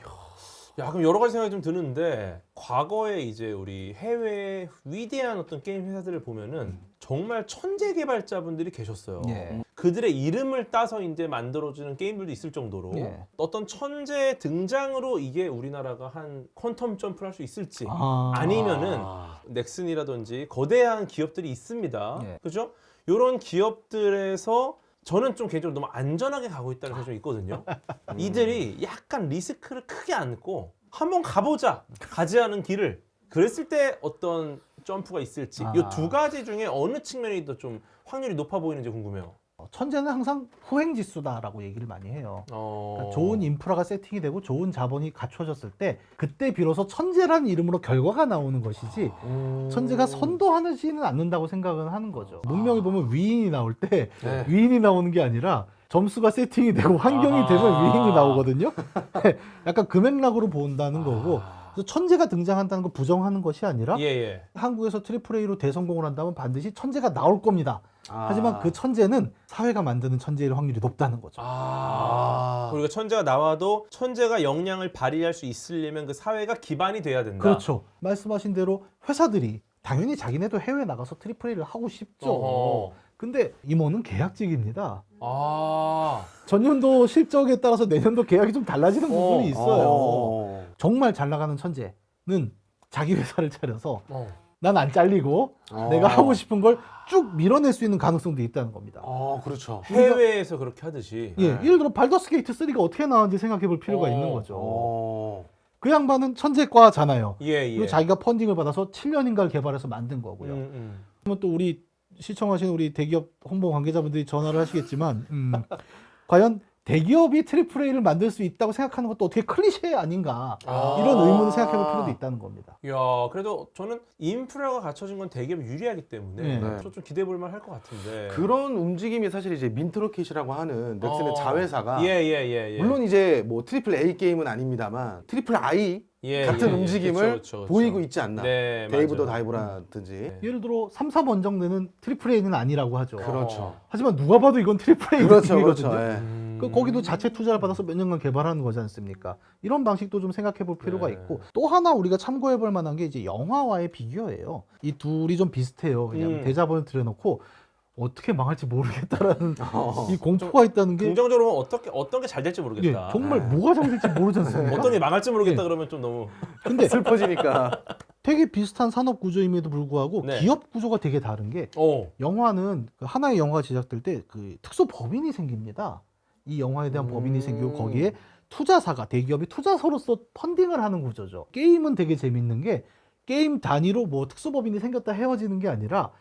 야, 그럼 여러 가지 생각이 좀 드는데 과거에 이제 우리 해외 위대한 어떤 게임 회사들을 보면은 정말 천재 개발자분들이 계셨어요. 예. 그들의 이름을 따서 이제 만들어지는 게임들도 있을 정도로 예. 어떤 천재 등장으로 이게 우리나라가 한 퀀텀 점프를 할 수 있을지 아. 아니면은 넥슨이라든지 거대한 기업들이 있습니다. 예. 그죠? 이런 기업들에서 저는 좀 개인적으로 너무 안전하게 가고 있다는 생각이 좀 있거든요. 이들이 약간 리스크를 크게 안고 한번 가보자 가지 않은 길을 그랬을 때 어떤 점프가 있을지 이 두 가지 중에 어느 측면이 더 좀 확률이 높아 보이는지 궁금해요. 천재는 항상 후행지수다라고 얘기를 많이 해요. 그러니까 좋은 인프라가 세팅이 되고 좋은 자본이 갖춰졌을 때 그때 비로소 천재라는 이름으로 결과가 나오는 것이지 천재가 선도하지는 않는다고 생각은 하는 거죠. 문명에 보면 위인이 나올 때 네. 위인이 나오는 게 아니라 점수가 세팅이 되고 환경이 되면 위인이 나오거든요. 약간 그 맥락으로 본다는 거고 그래서 천재가 등장한다는 걸 부정하는 것이 아니라 예. 한국에서 트리플 A로 대성공을 한다면 반드시 천재가 나올 겁니다. 하지만 그 천재는 사회가 만드는 천재일 확률이 높다는 거죠. 그리고 천재가 나와도 천재가 역량을 발휘할 수 있으려면 그 사회가 기반이 돼야 된다. 그렇죠. 말씀하신 대로 회사들이 당연히 자기네도 해외에 나가서 트리플 A를 하고 싶죠. 근데 임원은 계약직입니다. 전년도 실적에 따라서 내년도 계약이 좀 달라지는 부분이 있어요. 정말 잘 나가는 천재는 자기 회사를 차려서 난 안 잘리고 내가 하고 싶은 걸 쭉 밀어낼 수 있는 가능성도 있다는 겁니다. 그렇죠. 해외에서 그렇게 하듯이. 예, 예를 들어 발더스 게이트 3가 어떻게 나왔는지 생각해 볼 필요가 있는 거죠. 그 양반은 천재과잖아요. 그리고 자기가 펀딩을 받아서 7년인가를 개발해서 만든 거고요. 그러면 또 우리 시청하시는 우리 대기업 홍보 관계자분들이 전화를 하시겠지만 과연 대기업이 트리플 A를 만들 수 있다고 생각하는 것도 어떻게 클리셰 아닌가 이런 의문을 생각해 볼 필요도 있다는 겁니다. 야, 그래도 저는 인프라가 갖춰진 건 대기업이 유리하기 때문에 네. 좀 기대해 볼 만할 것 같은데. 그런 움직임이 사실 이제 민트로켓이라고 하는 넥슨의 자회사가 예. 물론 이제 뭐 트리플 A 게임은 아닙니다만 트리플 I 같은 움직임을 그쵸. 보이고 있지 않나. 네, 데이브 더 맞아요. 다이브라든지. 예를 들어 3, 4번정되는 트리플 A는 아니라고 하죠. 그렇죠. 하지만 누가 봐도 이건 트리플 A 그렇죠, 느낌이거든요. 그렇죠. 예. 거기도 자체 투자를 받아서 몇 년간 개발하는 거지 않습니까? 이런 방식도 좀 생각해 볼 필요가 네. 있고 또 하나 우리가 참고해 볼 만한 게 이제 영화와의 비교예요. 이 둘이 좀 비슷해요. 그냥 대자본을 들여놓고 어떻게 망할지 모르겠다라는 이 공포가 있다는 게 긍정적으로 어떤 게 잘 될지 모르겠다. 예, 정말 뭐가 잘 될지 모르지 않습니까? 어떤 게 망할지 모르겠다 예. 그러면 좀 너무 근데 슬퍼지니까. 되게 비슷한 산업 구조임에도 불구하고 네. 기업 구조가 되게 다른 게 영화는 그 하나의 영화가 제작될 때 그 특수 법인이 생깁니다. 이 영화에 대한 법인이 생기고 거기에 투자사가 대기업이 투자사로서 펀딩을 하는 구조죠. 게임은 되게 재밌는 게 게임 단위로 뭐 특수법인이 생겼다 헤어지는 게 아니라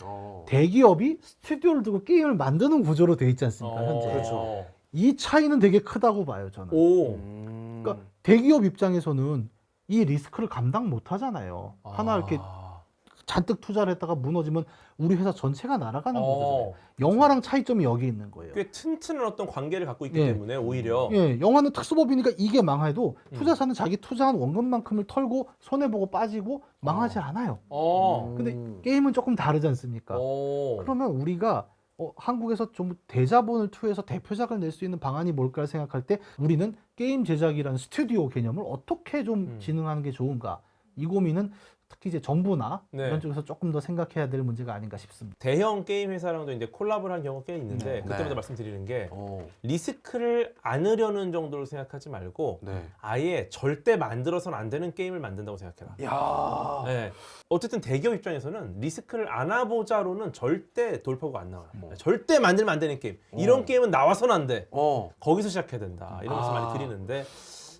대기업이 스튜디오를 두고 게임을 만드는 구조로 돼 있지 않습니까? 현재. 그렇죠. 이 차이는 되게 크다고 봐요, 저는. 그러니까 대기업 입장에서는 이 리스크를 감당 못 하잖아요. 하나 이렇게 잔뜩 투자를 했다가 무너지면 우리 회사 전체가 날아가는 거죠. 영화랑 차이점이 여기 있는 거예요. 꽤 튼튼한 어떤 관계를 갖고 있기 예. 때문에 오히려 예, 영화는 특수법이니까 이게 망해도 투자사는 자기 투자한 원금만큼을 털고 손해보고 빠지고 망하지 않아요. 근데 게임은 조금 다르지 않습니까? 그러면 우리가 한국에서 좀 대자본을 투여해서 대표작을 낼 수 있는 방안이 뭘까 생각할 때 우리는 게임 제작이라는 스튜디오 개념을 어떻게 좀 진흥하는 게 좋은가? 이 고민은 특히 이제 정부나 네. 이런 쪽에서 조금 더 생각해야 될 문제가 아닌가 싶습니다. 대형 게임 회사랑도 이제 콜라보를 한 경우가 꽤 있는데 그때부터 네. 말씀드리는 게 리스크를 안으려는 정도로 생각하지 말고 아예 절대 만들어서는 안 되는 게임을 만든다고 생각해라. 야. 네. 어쨌든 대기업 입장에서는 리스크를 안아보자로는 절대 돌파구가 안 나와요. 절대 만들면 안 되는 게임. 이런 게임은 나와서는 안 돼. 거기서 시작해야 된다. 이런 말씀 많이 드리는데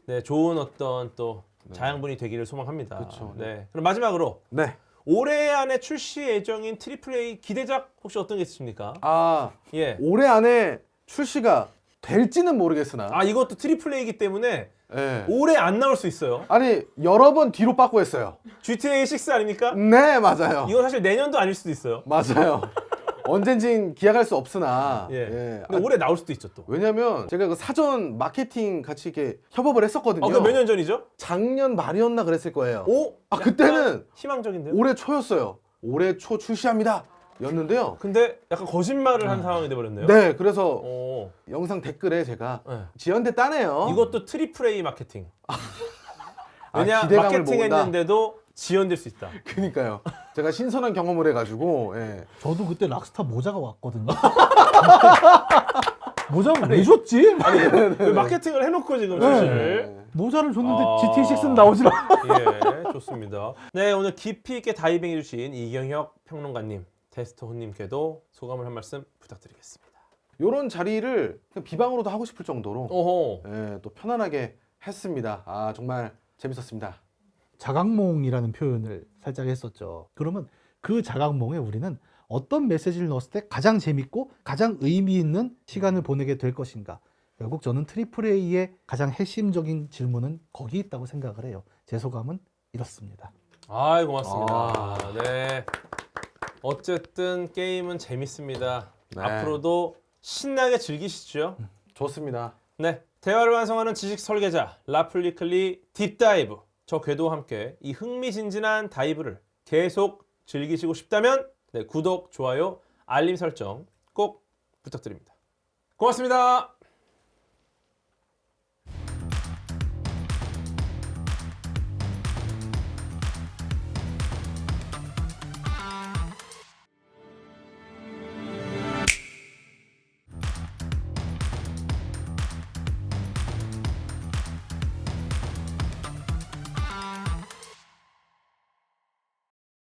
네, 좋은 어떤 또 자양분이 되기를 소망합니다. 그렇죠. 네. 그럼 마지막으로 네. 올해 안에 출시 예정인 트리플 A 기대작 혹시 어떤 게 있으십니까? 예. 올해 안에 출시가 될지는 모르겠으나. 이것도 트리플 A이기 때문에 예. 올해 안 나올 수 있어요. 아니 여러 번 뒤로 빠꾸 했어요. GTA 6 아닙니까? 네, 맞아요. 이건 사실 내년도 아닐 수도 있어요. 맞아요. 언젠진 기약할 수 없으나. 예. 근데 올해 나올 수도 있죠 또. 왜냐면 제가 그 사전 마케팅 같이 이렇게 협업을 했었거든요. 그몇 년 전이죠? 작년 말이었나 그랬을 거예요. 오? 그때는 희망적인데요? 올해 초였어요. 올해 초 출시합니다. 였는데요. 근데 약간 거짓말을 한 상황이 돼버렸네요. 네, 그래서 오. 영상 댓글에 제가 네. 지연됐다네요. 이것도 트리플 A 마케팅. 왜냐 기대감을 마케팅 모은다. 했는데도 지연될 수 있다. 그러니까요. 제가 신선한 경험을 해가지고. 예. 저도 그때 락스타 모자가 왔거든요. 모자를 왜 줬지? 왜 마케팅을 해놓고 지금 출시를. 모자를 줬는데 아. GT6는 나오질 않아. 예, 좋습니다. 네, 오늘 깊이 있게 다이빙해 주신 이경혁 평론가님, 테스터훈님께도 소감을 한 말씀 부탁드리겠습니다. 이런 자리를 그냥 비방으로도 하고 싶을 정도로 오호. 예, 또 편안하게 했습니다. 정말 재밌었습니다. 자각몽이라는 표현을 살짝 했었죠. 그러면 그 자각몽에 우리는 어떤 메시지를 넣었을 때 가장 재밌고 가장 의미 있는 시간을 보내게 될 것인가? 결국 저는 트리플 A의 가장 핵심적인 질문은 거기 있다고 생각을 해요. 제 소감은 이렇습니다. 아이, 고맙습니다. 네. 어쨌든 게임은 재밌습니다. 네. 앞으로도 신나게 즐기시죠. 좋습니다. 네. 대화를 완성하는 지식 설계자 라플리클리 딥다이브. 저 궤도와 함께 이 흥미진진한 다이브를 계속 즐기시고 싶다면 네, 구독, 좋아요, 알림 설정 꼭 부탁드립니다. 고맙습니다.